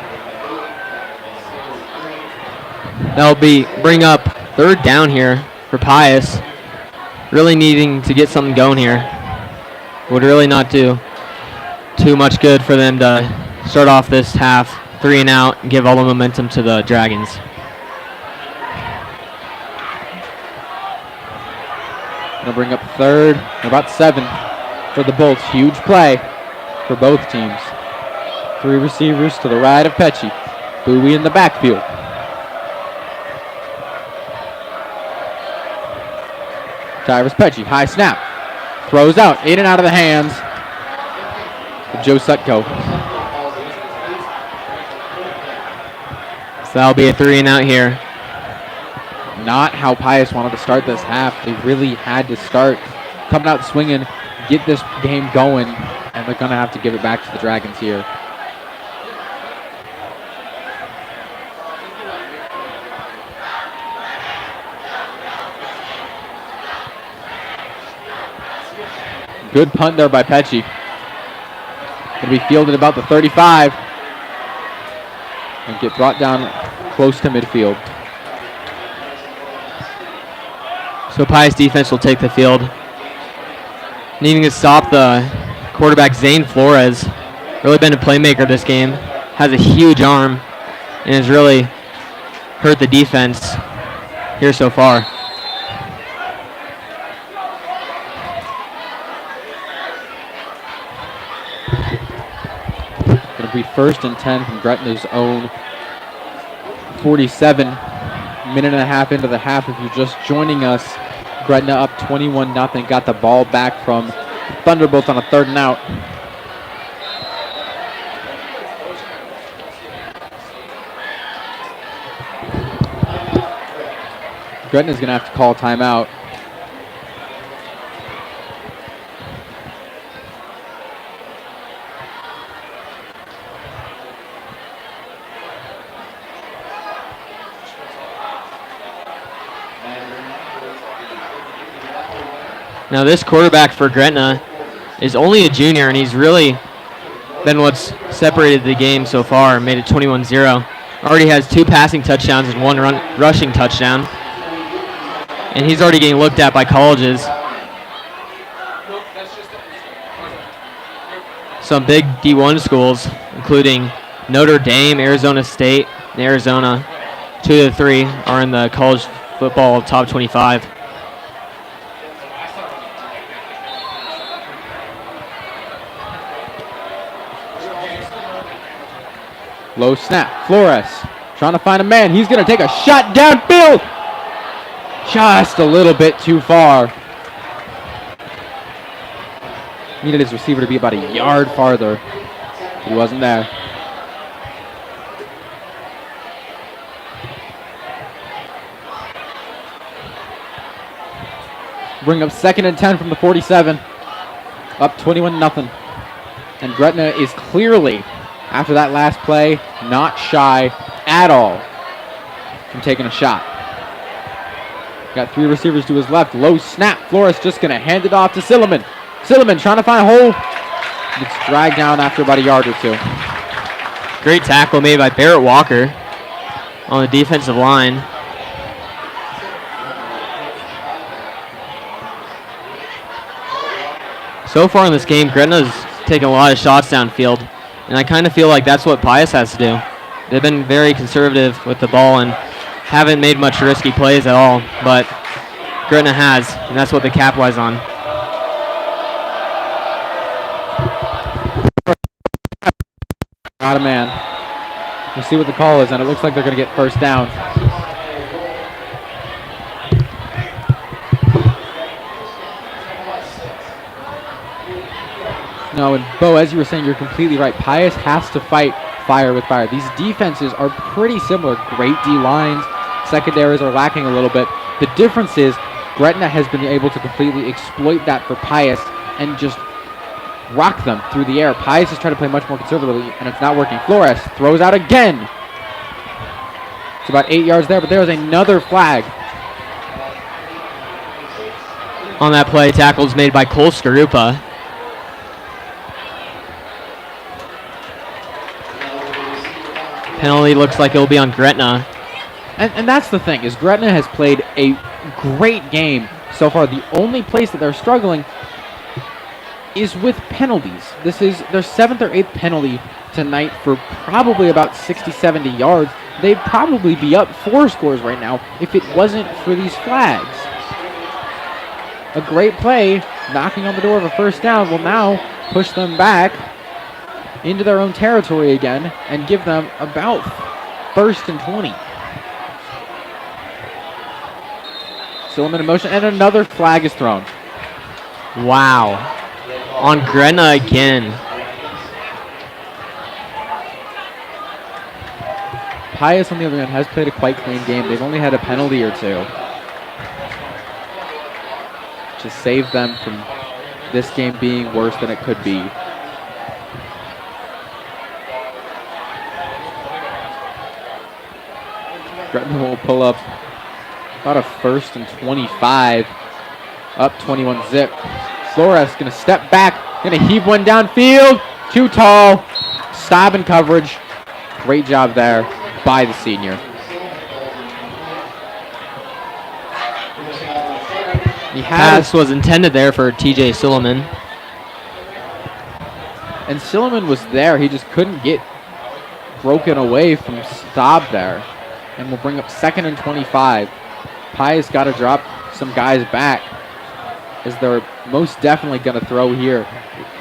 That'll bring up third down here for Pius. Really needing to get something going here. Would really not do too much good for them to start off this half 3 and out and give all the momentum to the Dragons. Going to bring up third, about 7 for the Bolts. Huge play for both teams. 3 receivers to the right of Pecci. Bowie in the backfield. Tyrus Pecci, high snap. Throws out, in and out of the hands of Joe Sutko. So that'll be a 3 and out here. Not how Pius wanted to start this half. They really had to start coming out swinging, get this game going, and they're going to have to give it back to the Dragons here. Good punt there by Pecci. Going to be fielded about the 35 and get brought down close to midfield. So Pius defense will take the field. Needing to stop the quarterback Zane Flores. Really been a playmaker this game. Has a huge arm and has really hurt the defense here so far. Going to be 1st and 10 from Gretna's own 47. Minute and a half into the half. If you're just joining us, Gretna up 21-0. Got the ball back from Thunderbolts on a 3rd and out. Gretna's going to have to call timeout. Now this quarterback for Gretna is only a junior, and he's really been what's separated the game so far, made it 21-0. already has 2 passing touchdowns and 1 rushing touchdown. And he's already getting looked at by colleges. Some big D1 schools, including Notre Dame, Arizona State, and Arizona. 2 of the 3 are in the college football top 25. Low snap. Flores trying to find a man. He's going to take a shot downfield. Just a little bit too far. Needed his receiver to be about a yard farther. He wasn't there. Bring up 2nd and 10 from the 47. Up 21-0. And Gretna is clearly, after that last play, not shy at all from taking a shot. Got 3 receivers to his left. Low snap. Flores just going to hand it off to Silliman. Silliman trying to find a hole. Gets dragged down after about a yard or 2. Great tackle made by Barrett Walker on the defensive line. So far in this game, Gretna's taken a lot of shots downfield, and I kind of feel like that's what Pius has to do. They've been very conservative with the ball and haven't made much risky plays at all, but Gretna has, and that's what they capitalize on. Not a man. We'll see what the call is, and it looks like they're going to get first down. No, and Bo, as you were saying, you're completely right. Pius has to fight fire with fire. These defenses are pretty similar. Great D lines. Secondaries are lacking a little bit. The difference is Gretna has been able to completely exploit that for Pius and just rock them through the air. Pius is trying to play much more conservatively, and it's not working. Flores throws out again. It's about 8 yards there, but there's another flag. On that play, tackles made by Cole Skarupa. Penalty looks like it'll be on Gretna. And that's the thing, is Gretna has played a great game so far. The only place that they're struggling is with penalties. This is their 7th or 8th penalty tonight for probably about 60, 70 yards. They'd probably be up 4 scores right now if it wasn't for these flags. A great play, knocking on the door of a first down, will now push them back into their own territory again and give them about 1st and 20. Silliman in motion, and another flag is thrown. Wow. On Gretna again. Pius, on the other hand, has played a quite clean game. They've only had a penalty or 2. To save them from this game being worse than it could be. Gretna will pull up about a 1st and 25. Up 21 zip. Flores going to step back. Going to heave one downfield. Too tall. Stop in coverage. Great job there by the senior. Pass was intended there for TJ Silliman. And Silliman was there. He just couldn't get broken away from Staub there. And we'll bring up 2nd and 25. Pius got to drop some guys back, as they're most definitely going to throw here.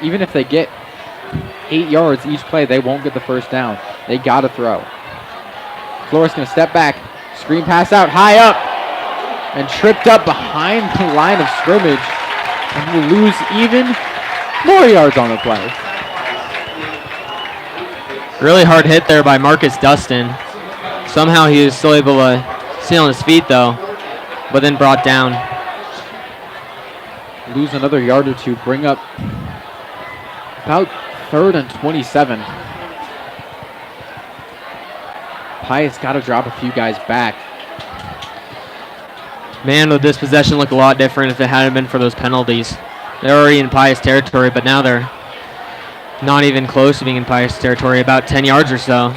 Even if they get 8 yards each play, they won't get the first down. They got to throw. Flores going to step back. Screen pass out, high up. And tripped up behind the line of scrimmage. And will lose even more yards on the play. Really hard hit there by Marcus Dustin. Somehow he was still able to stay on his feet though, but then brought down. Lose another yard or 2, bring up about 3rd and 27. Pius got to drop a few guys back. Man, would this possession look a lot different if it hadn't been for those penalties. They're already in Pius territory, but now they're not even close to being in Pius territory, about 10 yards or so.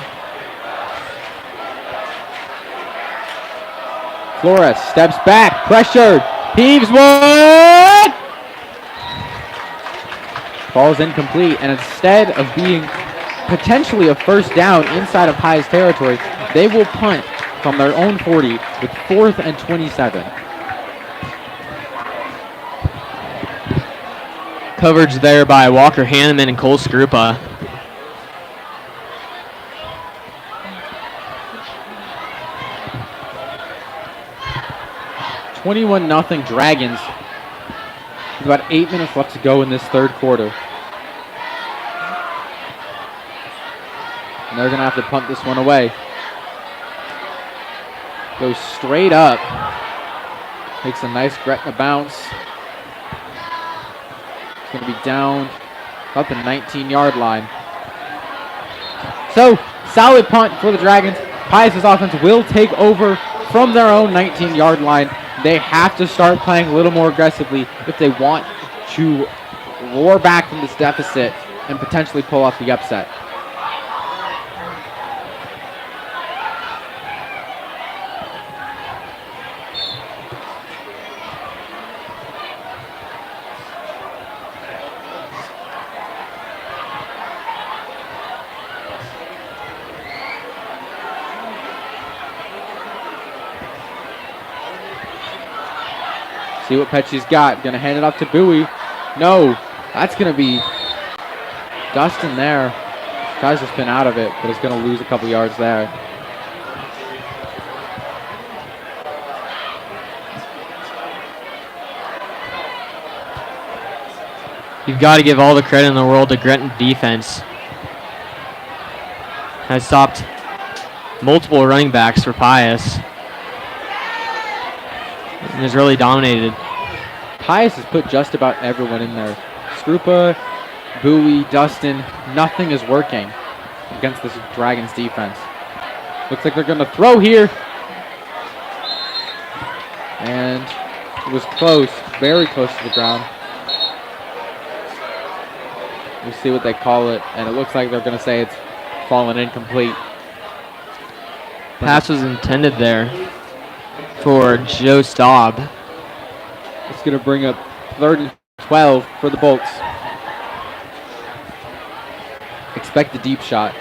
Flores steps back, pressured, heaves one! Ball's incomplete, and instead of being potentially a first down inside of Pius territory, they will punt from their own 40 with 4th and 27. Coverage there by Walker Hanneman and Cole Skrupa. (21-0) Dragons. With about 8 minutes left to go in this third quarter. And they're going to have to punt this one away. Goes straight up. Takes a nice Gretna bounce. It's going to be down about the 19-yard line. So, solid punt for the Dragons. Pius' offense will take over from their own 19-yard line. They have to start playing a little more aggressively if they want to roar back from this deficit and potentially pull off the upset. See what Pesci's got. Gonna hand it off to Bowie. No, that's gonna be Dustin there. Tries to spin out of it, but it's gonna lose a couple yards there. You've got to give all the credit in the world to Gretna defense. Has stopped multiple running backs for Pius. And has really dominated. Pius has put just about everyone in there. Skrupa, Bowie, Dustin, nothing is working against this Dragons defense. Looks like they're going to throw here. And it was close, very close to the ground. We'll see what they call it, and it looks like they're going to say it's fallen incomplete. Pass was intended there for Joe Staub. It's going to bring up 3rd and 12 for the Bolts. Expect a deep shot.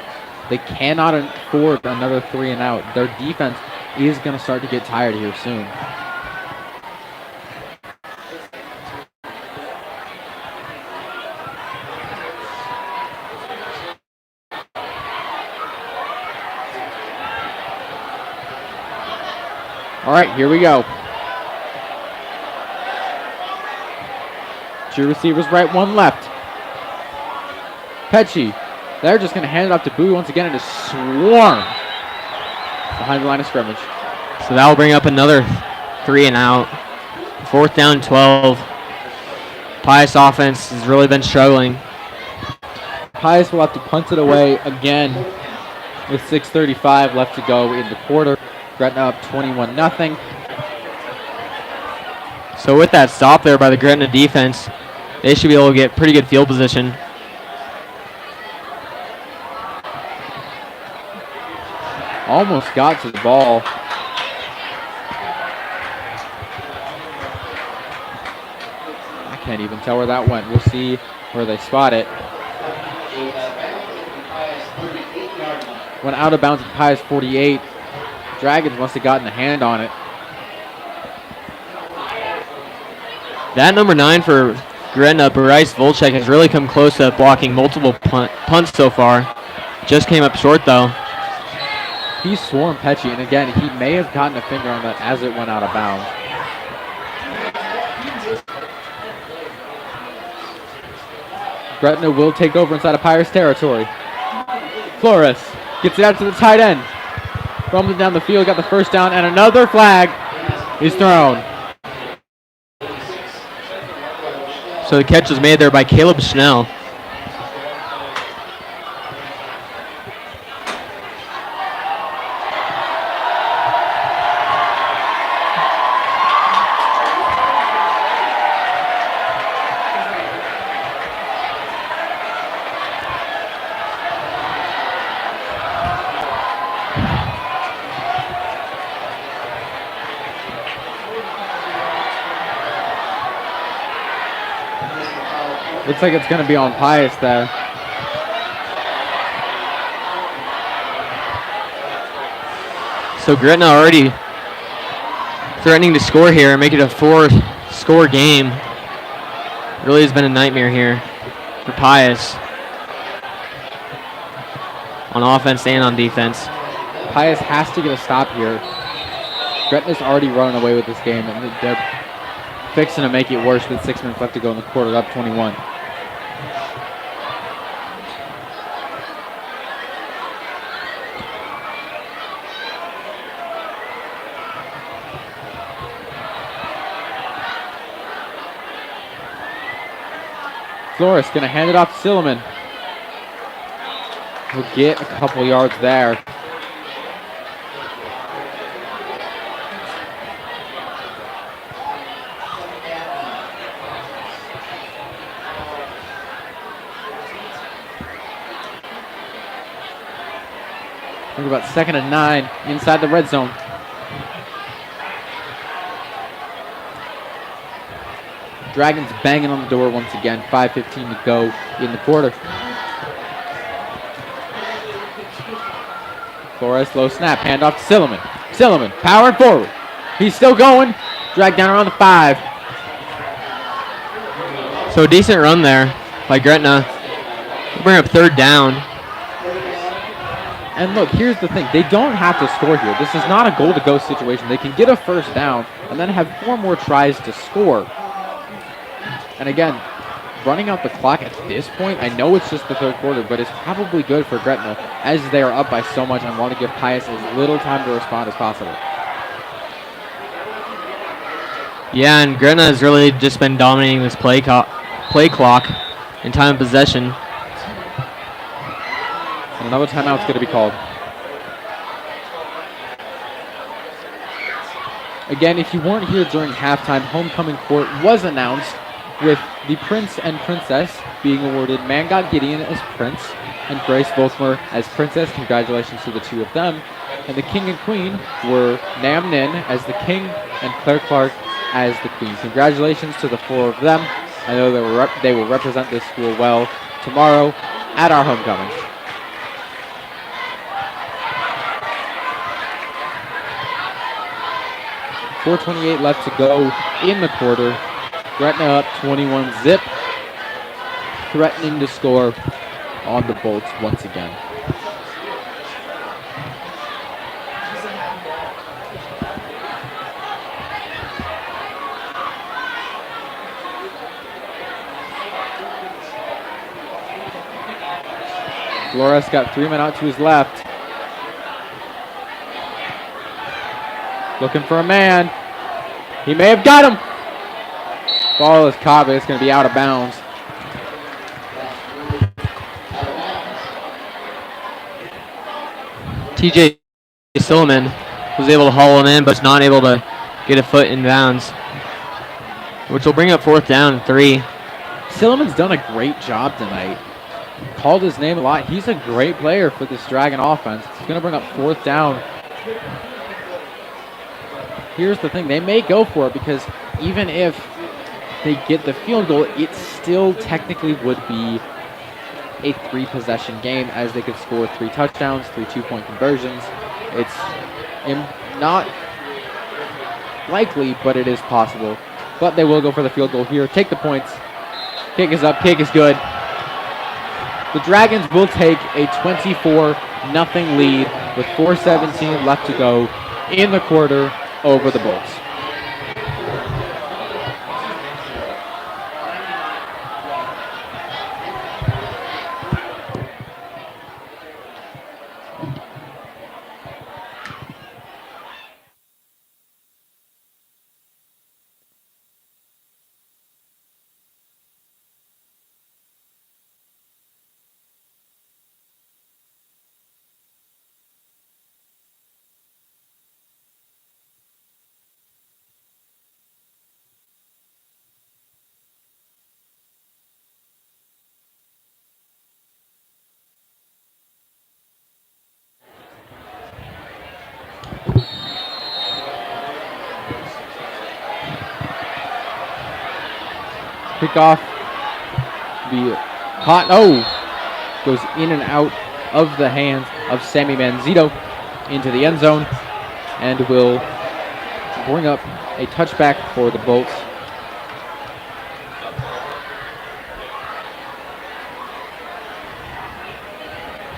They cannot afford another 3 and out. Their defense is going to start to get tired here soon. All right, here we go. 2 receivers right, 1 left. Pesci, they're just going to hand it off to Bowie once again and just swarm behind the line of scrimmage. So that will bring up another 3 and out. 4th down, 12. Pius offense has really been struggling. Pius will have to punt it away again with 6:35 left to go in the quarter. Gretna up 21-0. So with that stop there by the Gretna defense, they should be able to get pretty good field position. Almost got to the ball. I can't even tell where that went. We'll see where they spot it. Went out of bounds at Pius 48. Dragons must have gotten a hand on it. That number 9 for Gretna, Bryce Volchek, has really come close to blocking multiple punts so far. Just came up short though. He swarmed Pesci, and again, he may have gotten a finger on that as it went out of bounds. Gretna will take over inside of Pius territory. Flores gets it out to the tight end. Rumbling down the field, got the first down, and another flag is thrown. So the catch was made there by Caleb Schnell. Looks like it's going to be on Pius there. So Gretna already threatening to score here and make it a 4-score game. Really has been a nightmare here for Pius on offense and on defense. Pius has to get a stop here. Gretna's already running away with this game, and they're fixing to make it worse with 6 minutes left to go in the quarter, up 21. Flores going to hand it off to Silliman. He'll get a couple yards there. Think about 2nd and 9 inside the red zone. Dragons banging on the door once again. 5:15 to go in the quarter. Flores, low snap, handoff to Silliman. Silliman, powered forward. He's still going. Dragged down around the 5. So a decent run there by Gretna. Bring up 3rd down. And look, here's the thing. They don't have to score here. This is not a goal-to-go situation. They can get a 1st down and then have 4 more tries to score. And again, running out the clock at this point, I know it's just the 3rd quarter, but it's probably good for Gretna as they are up by so much and want to give Pius as little time to respond as possible. Yeah, and Gretna has really just been dominating this play clock in time of possession. And another timeout's going to be called. Again, if you weren't here during halftime, homecoming court was announced with the Prince and Princess being awarded Mangot Gideon as Prince and Grace Volkmer as Princess. Congratulations to the 2 of them. And the King and Queen were Nam Nin as the King and Claire Clark as the Queen. Congratulations to the 4 of them. I know they will represent this school well tomorrow at our homecoming. .428 left to go in the quarter. Gretna up 21-zip, threatening to score on the Bolts once again. Flores got 3 men out to his left. Looking for a man. He may have got him. Ball is caught, but it's going to be out of bounds. TJ Silliman was able to haul him in, but not able to get a foot in bounds, which will bring up 4th down and 3. Silliman's done a great job tonight. Called his name a lot. He's a great player for this Dragon offense. It's going to bring up 4th down. Here's the thing. They may go for it because even if they get the field goal, it still technically would be a 3-possession game as they could score 3 touchdowns, 3 2-point conversions. It's not likely, but it is possible. But they will go for the field goal here. Take the points. Kick is up. Kick is good. The Dragons will take a 24-0 lead with 4:17 left to go in the quarter over the Bolts. Kickoff Be caught. Oh, goes in and out of the hands of Sammy Manzito into the end zone, and will bring up a touchback for the Bolts.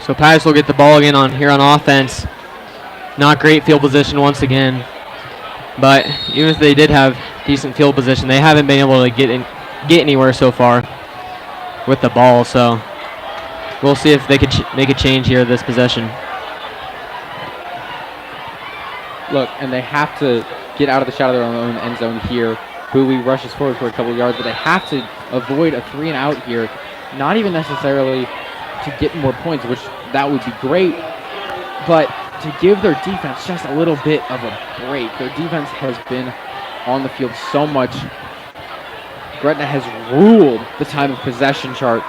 So Pius will get the ball again here on offense. Not great field position once again, but even if they did have decent field position, they haven't been able to get anywhere so far with the ball. So we'll see if they could make a change here this possession. Look, and they have to get out of the shadow of their own end zone here. Bowie rushes forward for a couple yards, but they have to avoid a 3 and out here. Not even necessarily to get more points, which that would be great, but to give their defense just a little bit of a break. Their defense has been on the field so much. Gretna has ruled the time of possession chart,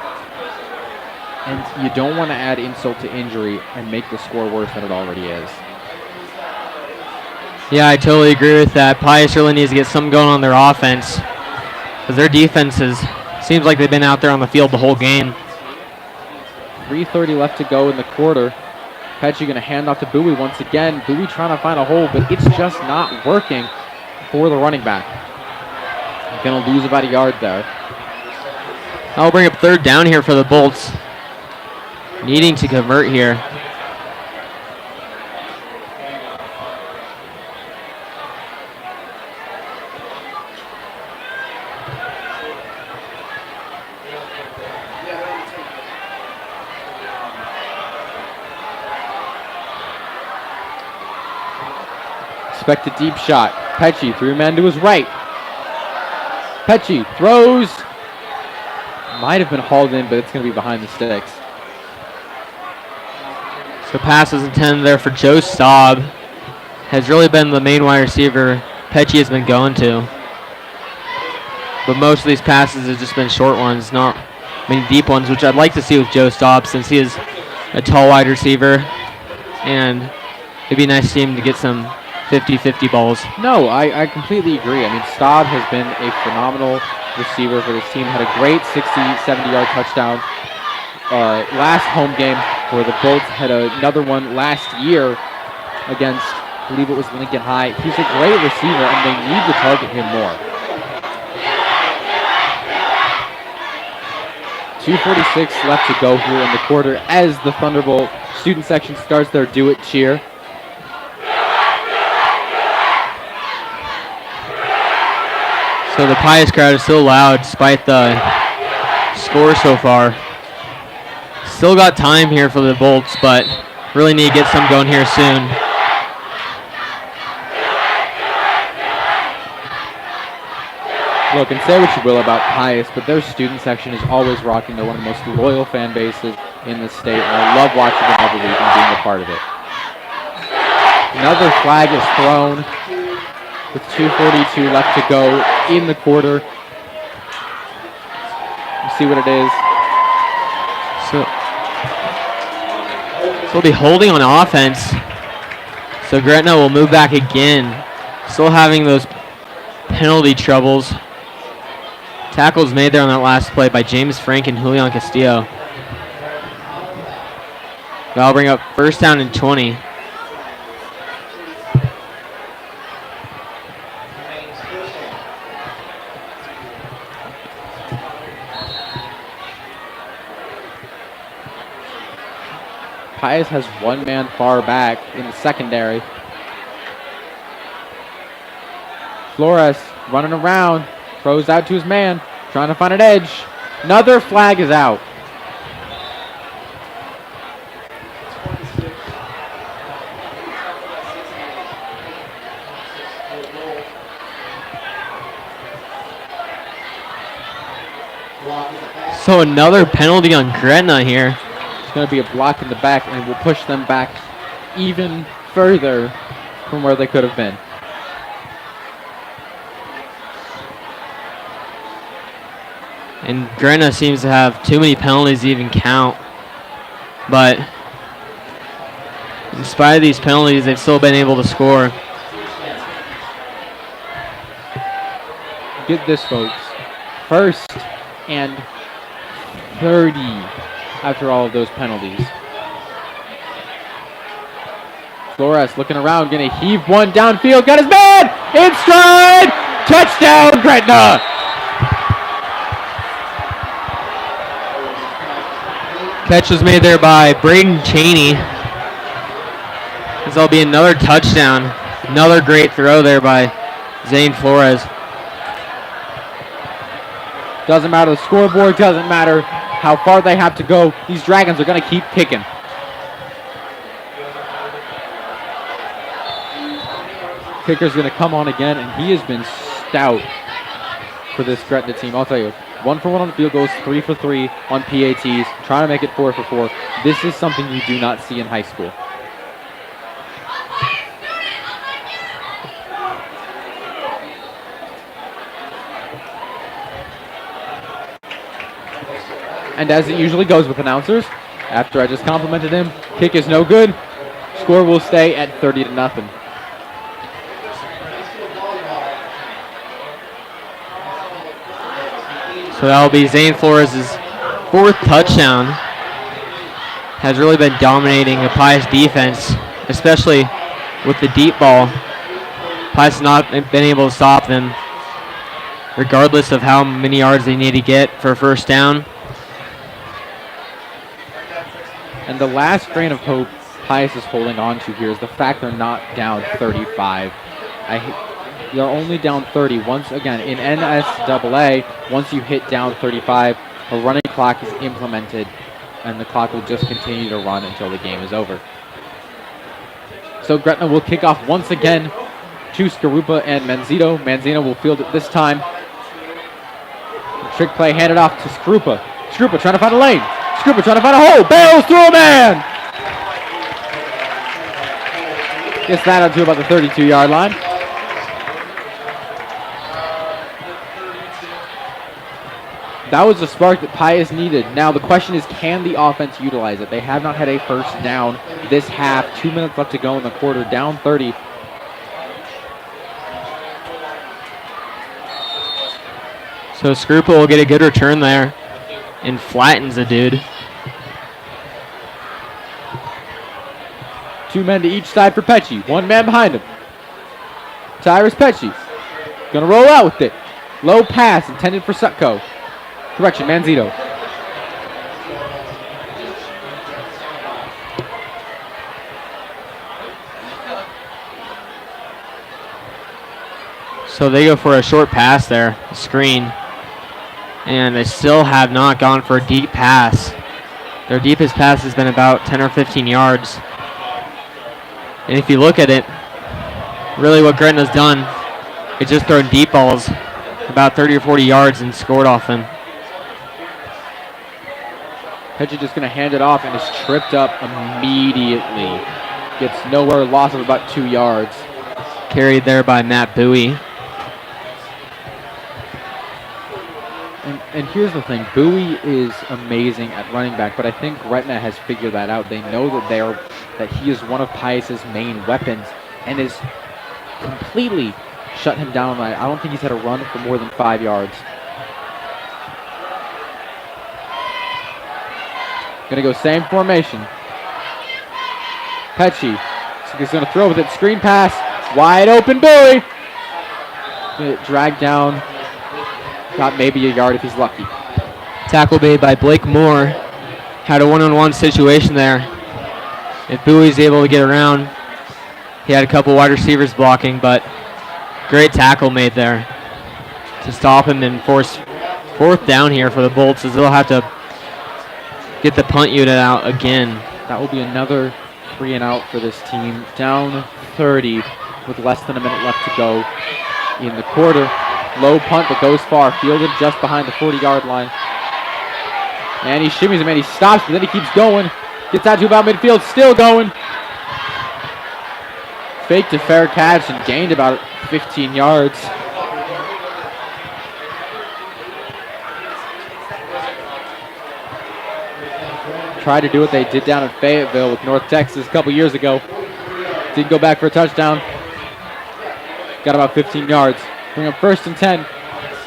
and you don't want to add insult to injury and make the score worse than it already is. Yeah, I totally agree with that. Pius really needs to get something going on their offense, because their defense seems like they've been out there on the field the whole game. 3:30 left to go in the quarter. Petchy going to hand off to Bowie once again. Bowie trying to find a hole, but it's just not working for the running back. Going to lose about a yard there. I'll bring up 3rd down here for the Bolts. Needing to convert here. Expect a deep shot. Petchy, 3-man to his right. Petchy throws. Might have been hauled in, but it's going to be behind the sticks. So pass is intended there for Joe Staub. Has really been the main wide receiver Petchy has been going to. But most of these passes have just been short ones, not many deep ones, which I'd like to see with Joe Staub since he is a tall wide receiver. And it'd be nice to see him to get some 50-50 balls. No, I completely agree. I mean, Staub has been a phenomenal receiver for this team. Had a great 60, 70-yard touchdown last home game where the Bolts had another one last year against, I believe it was Lincoln High. He's a great receiver, and they need to target him more. 2:46 left to go here in the quarter as the Thunderbolt student section starts their Do It cheer. So the Pius crowd is still loud despite the score so far. Still got time here for the Bolts, but really need to get some going here soon. Look, and say what you will about Pius, but their student section is always rocking. They're one of the most loyal fan bases in the state, and I love watching them every week and being a part of it. Another flag is thrown with 2:42 left to go in the quarter. You see what it is. So we'll be holding on offense. So Gretna will move back again. Still having those penalty troubles. Tackles made there on that last play by James Frank and Julian Castillo. That'll bring up 1st down and 20. Pius has one man far back in the secondary. Flores running around, throws out to his man, trying to find an edge. Another flag is out. So another penalty on Gretna here. It's going to be a block in the back, and will push them back even further from where they could have been. And Gretna seems to have too many penalties to even count. But in spite of these penalties, they've still been able to score. Get this, folks. 1st and 30 after all of those penalties. Flores looking around, gonna heave one downfield, got his man in stride, touchdown Gretna! Catch was made there by Braden Cheney. This will be another touchdown. Another great throw there by Zane Flores. Doesn't matter the scoreboard, doesn't matter how far they have to go. These Dragons are gonna keep kicking. Kicker's gonna come on again, and he has been stout for this Gretna team. I'll tell you, 1 for 1 on the field goals, 3 for 3 on PATs, trying to make it 4 for 4. This is something you do not see in high school. And as it usually goes with announcers, after I just complimented him, kick is no good. Score will stay at 30-0. So that'll be Zane Flores' 4th touchdown. Has really been dominating the Pius defense, especially with the deep ball. Pius has not been able to stop them, regardless of how many yards they need to get for a first down. And the last grain of hope Pius is holding on to here is the fact they're not down 35. You're only down 30. Once again, in NSAA, once you hit down 35, a running clock is implemented, and the clock will just continue to run until the game is over. So Gretna will kick off once again to Skarupa and Manzino. Manzino will field it this time. The trick play handed off to Skarupa. Skarupa trying to find a lane. Skarupa trying to find a hole. Barrels through a man. Gets that up to about the 32-yard line. That was the spark that Pius needed. Now the question is, can the offense utilize it? They have not had a first down this half. 2 minutes left to go in the quarter, down 30. So Skarupa will get a good return there and flattens the dude. 2 men to each side for Pecci. 1 man behind him. Tyrus Pecci. Gonna roll out with it. Low pass intended for Sutko. Correction, Manzito. So they go for a short pass there, a screen. And they still have not gone for a deep pass. Their deepest pass has been about 10 or 15 yards. And if you look at it, really what Gretna's done is just thrown deep balls about 30 or 40 yards and scored off them. Pecci just going to hand it off and is tripped up immediately. Gets nowhere, loss of about 2 yards. Carried there by Matt Bowie. And here's the thing, Bowie is amazing at running back, but I think Gretna has figured that out. They know that he is one of Pius's main weapons and has completely shut him down. I don't think he's had a run for more than 5 yards. Gonna go same formation. Pecci. He's gonna throw with it. Screen pass. Wide open Bowie. Get dragged down. Got maybe a yard if he's lucky. Tackle made by Blake Moore. Had a one-on-one situation there. If Bowie's able to get around, he had a couple wide receivers blocking, but great tackle made there to stop him and force 4th down here for the Bolts, as they'll have to get the punt unit out again. That will be another 3 and out for this team. Down 30 with less than a minute left to go in the quarter. Low punt that goes far, fielded just behind the 40-yard line. And he shimmies him and he stops, but then he keeps going. Gets out to about midfield, still going. Faked a fair catch and gained about 15 yards. Tried to do what they did down in Fayetteville with North Texas a couple years ago. Didn't go back for a touchdown. Got about 15 yards. Bring up 1st and 10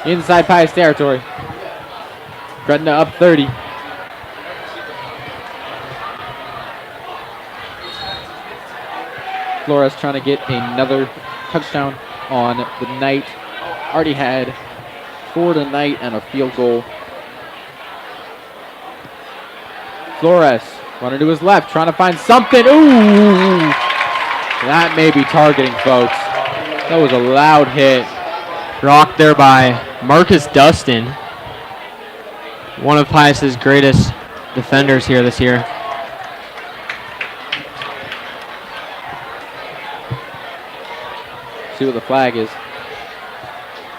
inside Pius territory. Gretna up 30. Flores trying to get another touchdown on the night. Already had 4 tonight and a field goal. Flores running to his left, trying to find something. Ooh! That may be targeting, folks. That was a loud hit. Rocked there by Marcus Dustin, one of Pius's greatest defenders here this year. See what the flag is.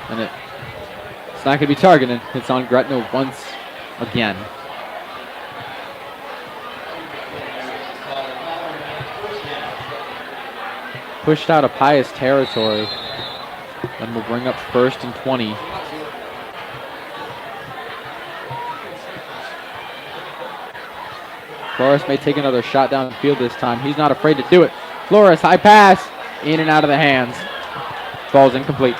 And it's not going to be targeted. It's on Gretna once again. Pushed out of Pius territory. And we'll bring up 1st and 20. Flores may take another shot downfield this time. He's not afraid to do it. Flores, high pass. In and out of the hands. Ball's incomplete.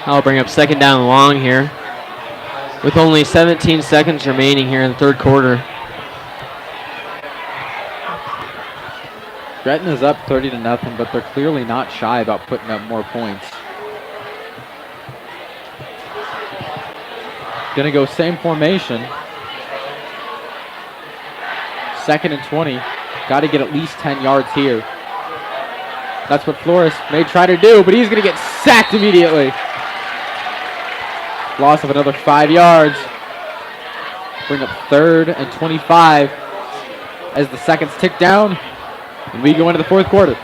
I'll bring up 2nd down and long here, with only 17 seconds remaining here in the 3rd quarter. Gretna's up 30-0, but they're clearly not shy about putting up more points. Gonna go same formation. 2nd and 20. Got to get at least 10 yards here. That's what Flores may try to do, but he's gonna get sacked immediately. Loss of another 5 yards. Bring up 3rd and 25 as the seconds tick down. And we go into the 4th quarter.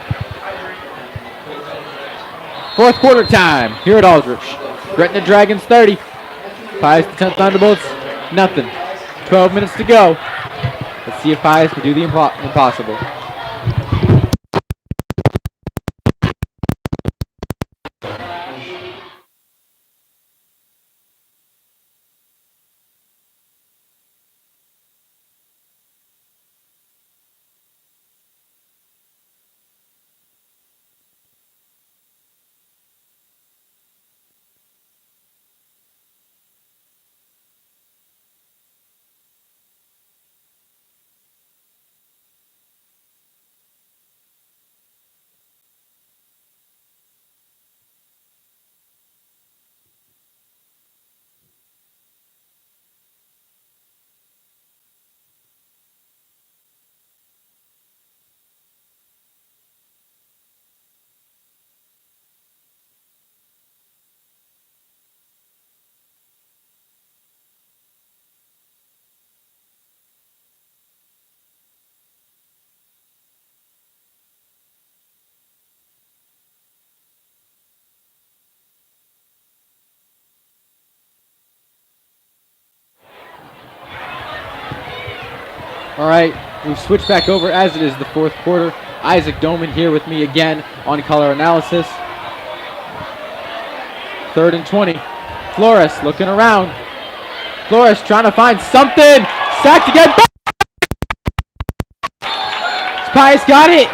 4th quarter time here at Aldrich. Gretna Dragons 30. Pius the 10th Thunderbolts, nothing. 12 minutes to go. Let's see if Pius can do the impossible. All right, we've switched back over as it is the 4th quarter. Isaac Doman here with me again on color analysis. 3rd and 20. Flores looking around. Flores trying to find something. Sacked again. Pius got it.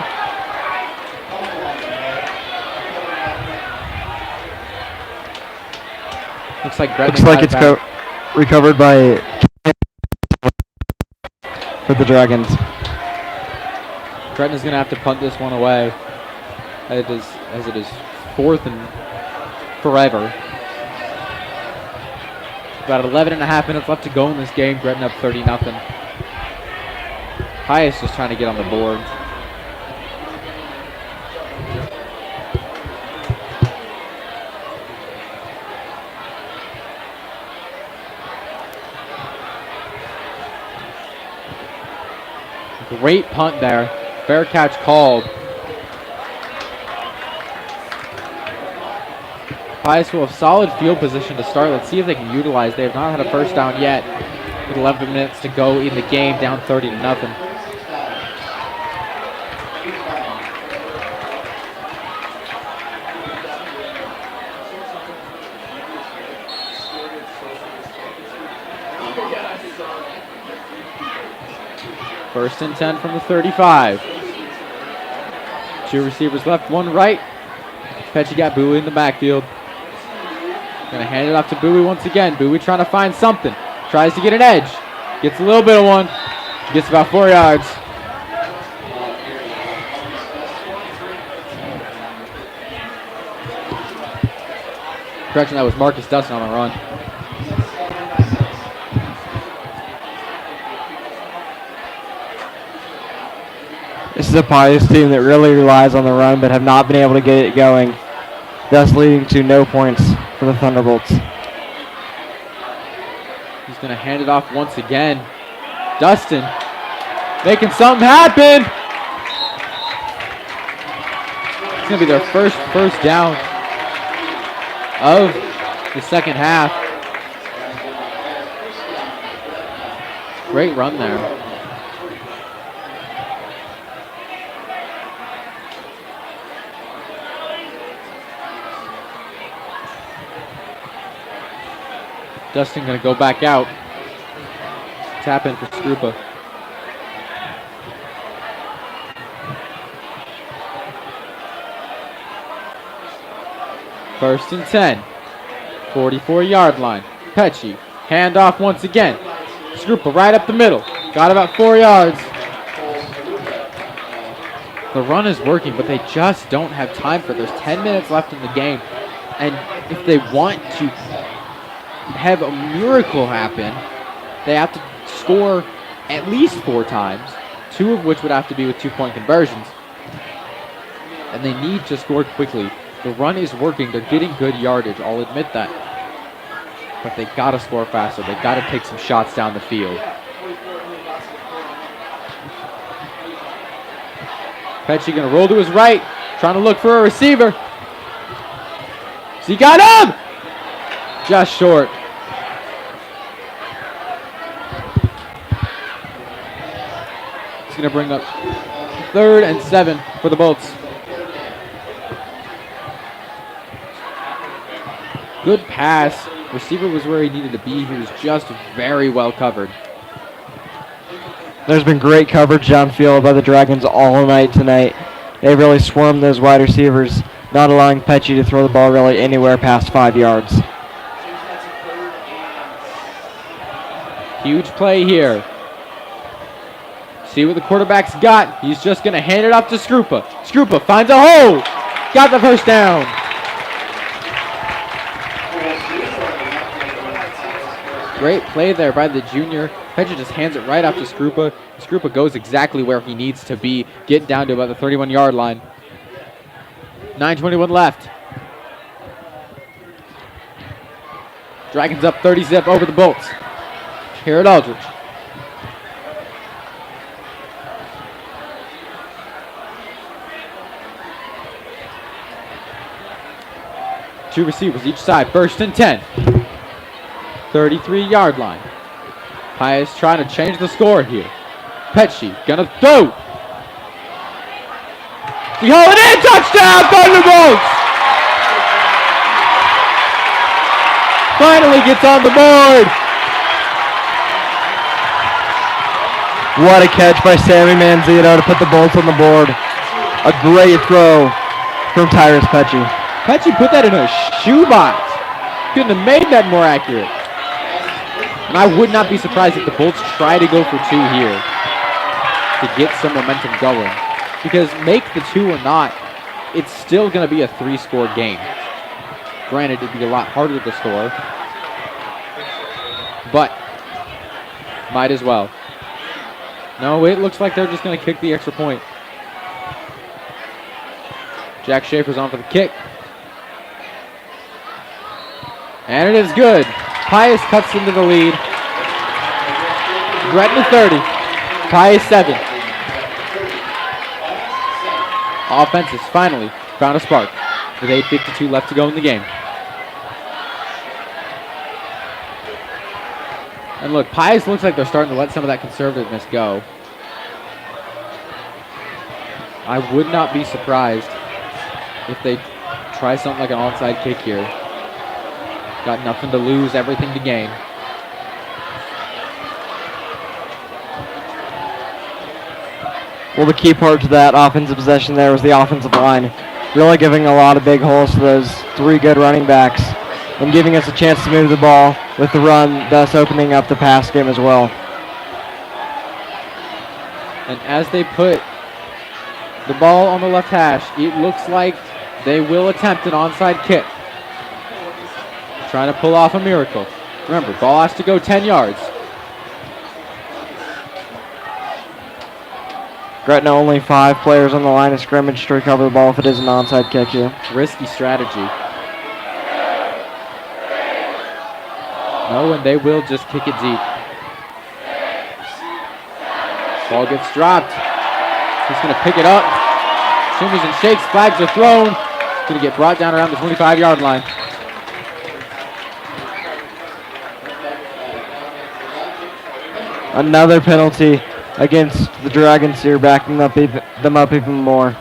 Looks like Gretna got it back. Recovered by for the Dragons. Gretna's gonna have to punt this one away, as it is 4th and forever. About 11.5 minutes left to go in this game. Gretna up 30-0. Pius just trying to get on the board. Great punt there. Fair catch called. Pius will have solid field position to start. Let's see if they can utilize. They have not had a first down yet. With 11 minutes to go in the game, down 30-0. First and 10 from the 35. 2 receivers left, 1 right. Petchy got Bowie in the backfield. Gonna hand it off to Bowie once again. Bowie trying to find something. Tries to get an edge. Gets a little bit of one. Gets about 4 yards. Correction, that was Marcus Dustin on the run. This is a Pius team that really relies on the run but have not been able to get it going, thus leading to no points for the Thunderbolts. He's going to hand it off once again. Dustin making something happen. It's going to be their first down of the second half. Great run there. Dustin going to go back out. Tap in for Skrupa. First and 10. 44-yard line. Pecci. Hand off once again. Skrupa right up the middle. Got about 4 yards. The run is working, but they just don't have time for it. There's 10 minutes left in the game. And if they want to have a miracle happen, they have to score at least 4 times, 2 of which would have to be with 2-point conversions. And they need to score quickly. The run is working. They're getting good yardage. I'll admit that. But they got to score faster. They got to take some shots down the field. Pecci going to roll to his right, trying to look for a receiver. So he got him! Just short. It's going to bring up 3rd and 7 for the Bolts. Good pass. Receiver was where he needed to be. He was just very well covered. There's been great coverage downfield by the Dragons all night tonight. They really swarmed those wide receivers, not allowing Pecci to throw the ball really anywhere past 5 yards. Huge play here. See what the quarterback's got. He's just going to hand it off to Skrupa. Skrupa finds a hole. Got the first down. Great play there by the junior. Pecci just hands it right off to Skrupa. Skrupa goes exactly where he needs to be, getting down to about the 31-yard line. 9:21 left. Dragons up 30-zip over the Bolts. Here at Aldridge. Two receivers each side. First and 10. 33-yard line. Pius trying to change the score here. Pecci gonna throw. He hauled it in. Touchdown, Thunderbolts! Finally gets on the board. What a catch by Sammy Manzino to put the Bolts on the board. A great throw from Tyrus Pecci. Pecci put that in a shoebox. Couldn't have made that more accurate. And I would not be surprised if the Bolts try to go for 2 here to get some momentum going. Because make the 2 or not, it's still going to be a 3-score game. Granted, it'd be a lot harder to score, but might as well. No, it looks like they're just going to kick the extra point. Jack Schaefer's on for the kick. And it is good. Pius cuts into the lead. Gretna 30. Pius 7. Offense has finally found a spark with 8:52 left to go in the game. And look, Pius looks like they're starting to let some of that conservativeness go. I would not be surprised if they try something like an onside kick here. Got nothing to lose, everything to gain. Well, the key part to that offensive possession there was the offensive line. Really giving a lot of big holes to those 3 good running backs and giving us a chance to move the ball with the run, thus opening up the pass game as well. And as they put the ball on the left hash, it looks like they will attempt an onside kick. Trying to pull off a miracle. Remember, ball has to go 10 yards. Gretna only 5 players on the line of scrimmage to recover the ball if it is an onside kick here. Risky strategy. No, and they will just kick it deep. Ball gets dropped. He's going to pick it up. Shimmies and shakes. Flags are thrown. It's going to get brought down around the 25-yard line. Another penalty against the Dragons here, backing them up even more.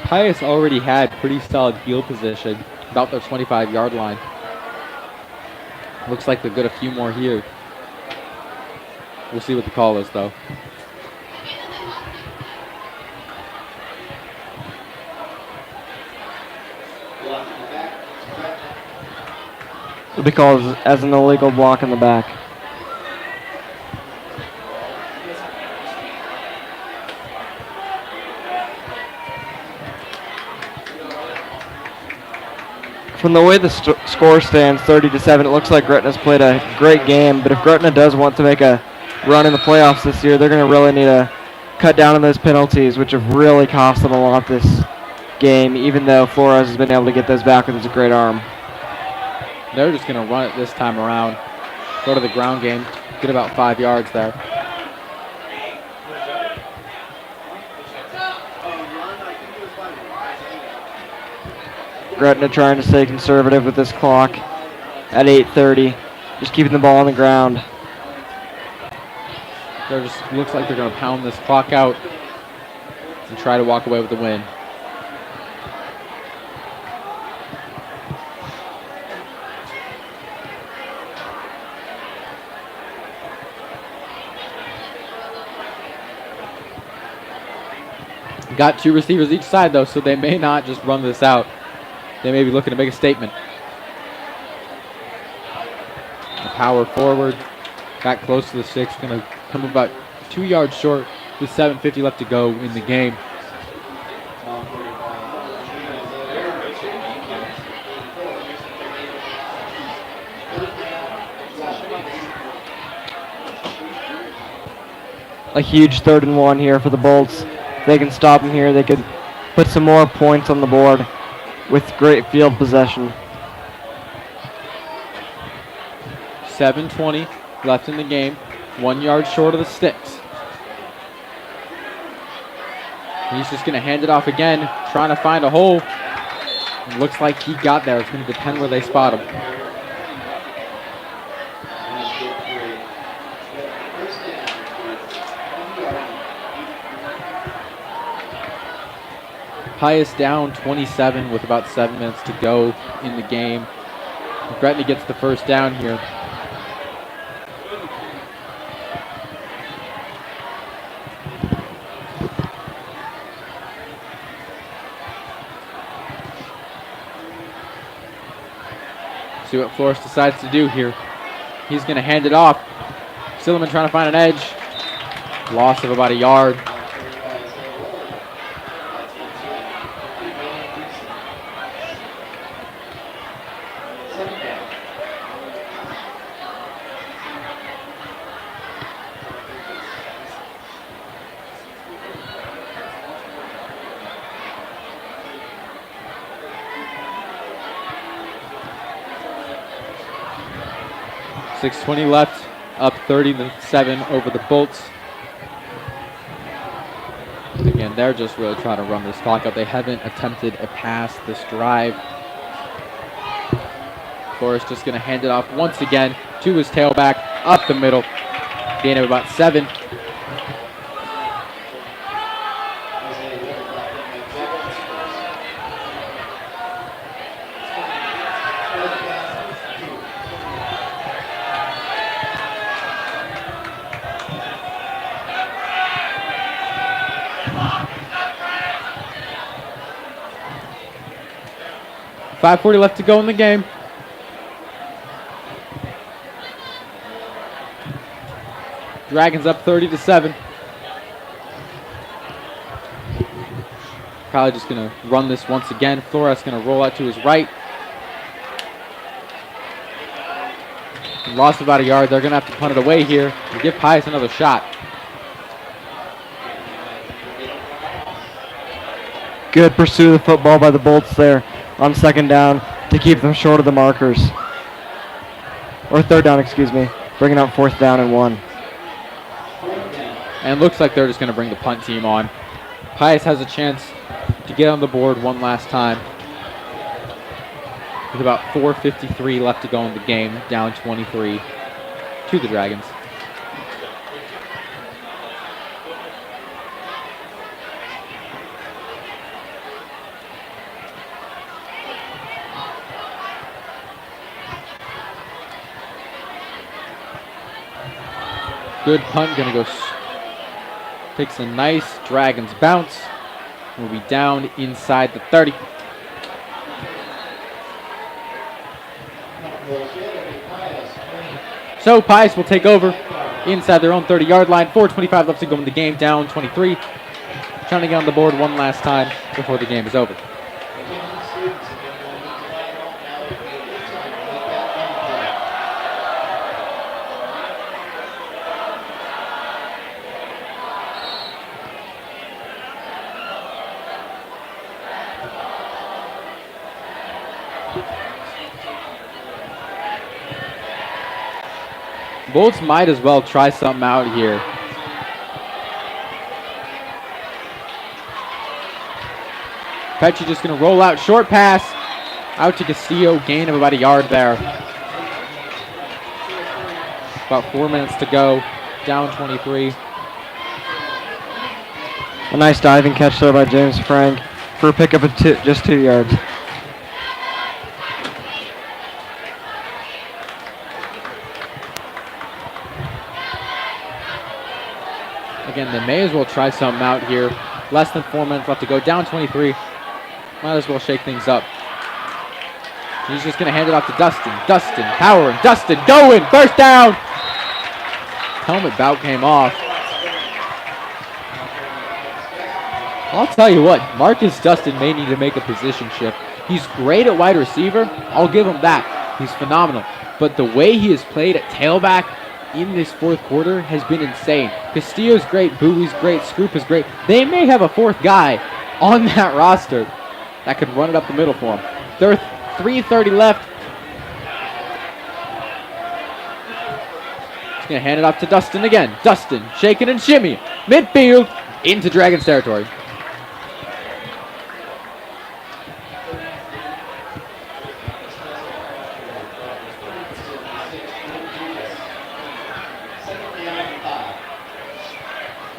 Pius already had pretty solid field position about their 25-yard line. Looks like they'll get a few more here. We'll see what the call is, though. It'll be called as an illegal block in the back. From the way the score stands, 30-7, it looks like Gretna's played a great game. But if Gretna does want to make a run in the playoffs this year, they're going to really need to cut down on those penalties, which have really cost them a lot this game, even though Flores has been able to get those back with his great arm. They're just going to run it this time around. Go to the ground game. Get about 5 yards there. Gretna trying to stay conservative with this clock at 8:30. Just keeping the ball on the ground. They're just looks like they're going to pound this clock out and try to walk away with the win. Got 2 receivers each side, though, so they may not just run this out. They may be looking to make a statement. A power forward. Got close to the 6. Going to come about 2 yards short with 7:50 left to go in the game. A huge 3rd and 1 here for the Bolts. If they can stop them here, they could put some more points on the board with great field possession. 7:20 left in the game. 1 yard short of the sticks. He's just going to hand it off again, trying to find a hole. It looks like he got there. It's going to depend where they spot him. Pius down 27 with about 7 minutes to go in the game. Gretna gets the first down here. See what Flores decides to do here. He's going to hand it off. Silliman trying to find an edge. Loss of about a yard. .620 left, up 30-7 over the Bolts. Again, they're just really trying to run this clock out. They haven't attempted a pass this drive. Flores just going to hand it off once again to his tailback, up the middle. Gain of about 7. 5:40 left to go in the game. Dragons up 30-7. Probably just going to run this once again. Flores going to roll out to his right. Lost about a yard. They're going to have to punt it away here and give Pius another shot. Good pursuit of the football by the Bolts there on second down to keep them short of the markers. Or third down, excuse me. Bringing up 4th down and 1. And it looks like they're just going to bring the punt team on. Pius has a chance to get on the board one last time. With about 4:53 left to go in the game, down 23 to the Dragons. Good punt, gonna go, takes a nice Dragons bounce. Will be down inside the 30. So Pius will take over inside their own 30-yard line. 4:25 left to go in the game, down 23. Trying to get on the board one last time before the game is over. Bolts might as well try something out here. Petchy just going to roll out, short pass out to Castillo, gain of about a yard there. About 4 minutes to go, down 23. A nice diving catch there by James Frank for a pickup of just 2 yards. Again, they may as well try something out here. Less than 4 minutes left to go, down 23. Might as well shake things up. He's just going to hand it off to Dustin. Dustin powering. Dustin going. First down. Helmet bout came off. I'll tell you what, Marcus Dustin may need to make a position shift. He's great at wide receiver. I'll give him that. He's phenomenal. But the way he has played at tailback in this fourth quarter has been insane. Castillo's great. Bowie's great. Scroop is great. They may have a fourth guy on that roster that could run it up the middle for him. There's 3:30 left. He's going to hand it off to Dustin again. Dustin shaking and shimmy. Midfield into Dragons territory.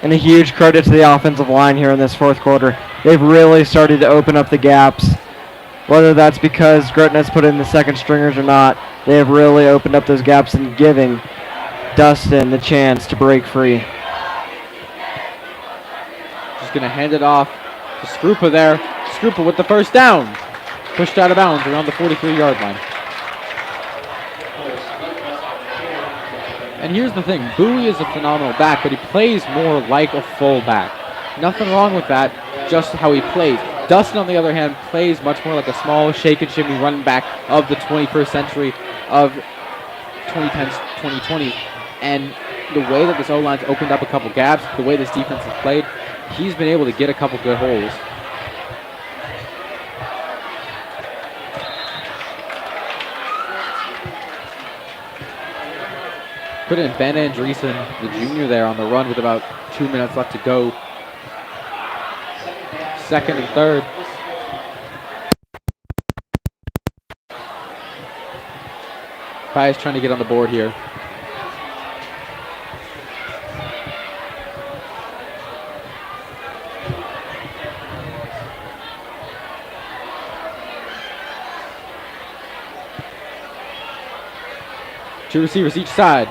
And a huge credit to the offensive line here in this fourth quarter. They've really started to open up the gaps. Whether that's because Gretna's put in the second stringers or not, they have really opened up those gaps and giving Dustin the chance to break free. Just going to hand it off to Scrupa there. Scrupa with the first down. Pushed out of bounds around the 43-yard line. And here's the thing, Bowie is a phenomenal back, but he plays more like a fullback. Nothing wrong with that, just how he plays. Dustin, on the other hand, plays much more like a small shake and shimmy running back of the 21st century of 2010s, 2020s. And the way that this O-line's opened up a couple gaps, the way this defense has played, he's been able to get a couple good holes. Put in Ben Andreessen, the junior there on the run with about 2 minutes left to go. Second and third. Pius trying to get on the board here. Two receivers each side.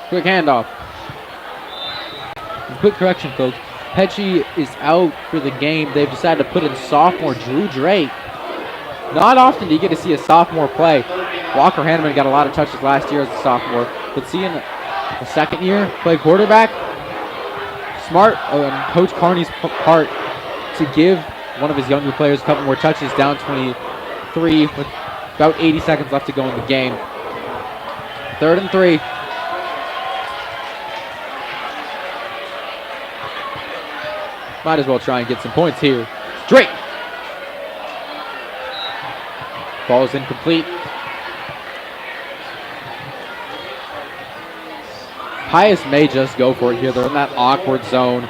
Quick handoff. Quick correction, folks. Petchy is out for the game. They've decided to put in sophomore Drew Drake Not often do you get to see a sophomore play. Walker Hanneman got a lot of touches last year as a sophomore, but seeing the second year play quarterback, smart on Coach Carney's part to give one of his younger players a couple more touches, down 23 with about 80 seconds left to go in the game. 3rd and 3. Might as well try and get some points here. Drake. Ball is incomplete. Pius may just go for it here. They're in that awkward zone.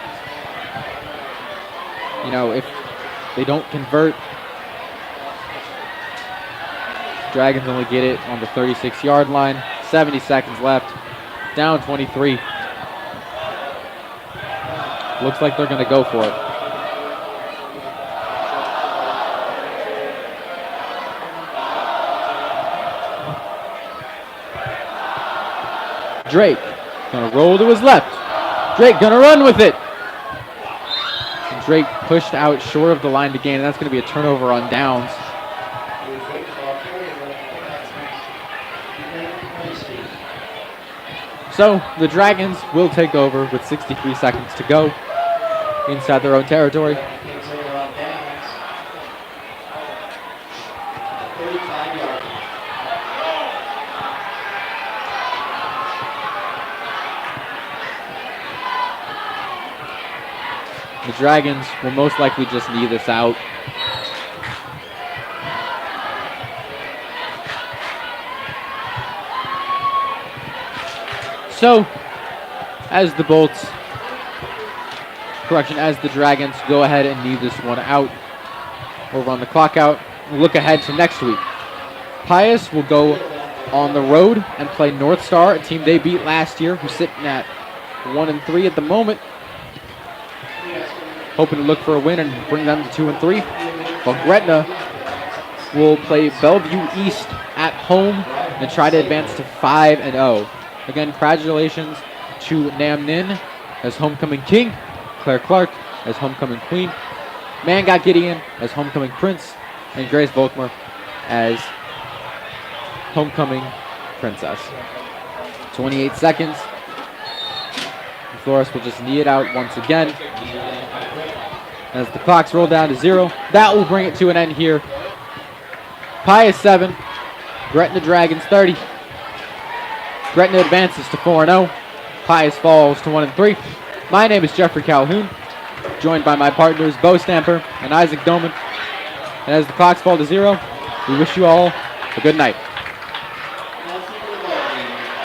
You know, if they don't convert, Dragons only get it on the 36-yard line. 70 seconds left. Down 23. Looks like they're going to go for it. Drake gonna roll to his left. Drake gonna run with it. And Drake pushed out short of the line to gain, and that's gonna be a turnover on downs. So the Dragons will take over with 63 seconds to go inside their own territory. The Dragons will most likely just knee this out. So, as the Dragons go ahead and knee this one out, or run the clock out, we'll look ahead to next week. Pius will go on the road and play North Star, a team they beat last year, who's sitting at 1-3 at the moment. Hoping to look for a win and bring them to 2-3. While Gretna will play Bellevue East at home and try to advance to 5-0. Again, congratulations to Nam Nin as homecoming king, Claire Clark as homecoming queen, Mangat Gideon as homecoming prince, and Grace Volkmer as homecoming princess. 28 seconds. Flores will just knee it out once again. As the clocks roll down to 0, that will bring it to an end here. Pius 7, Gretna Dragons 30. Gretna advances to 4-0. Pius falls to 1-3. My name is Jeffrey Calhoun, joined by my partners Bo Stamper and Isaac Doman. And as the clocks fall to 0, we wish you all a good night.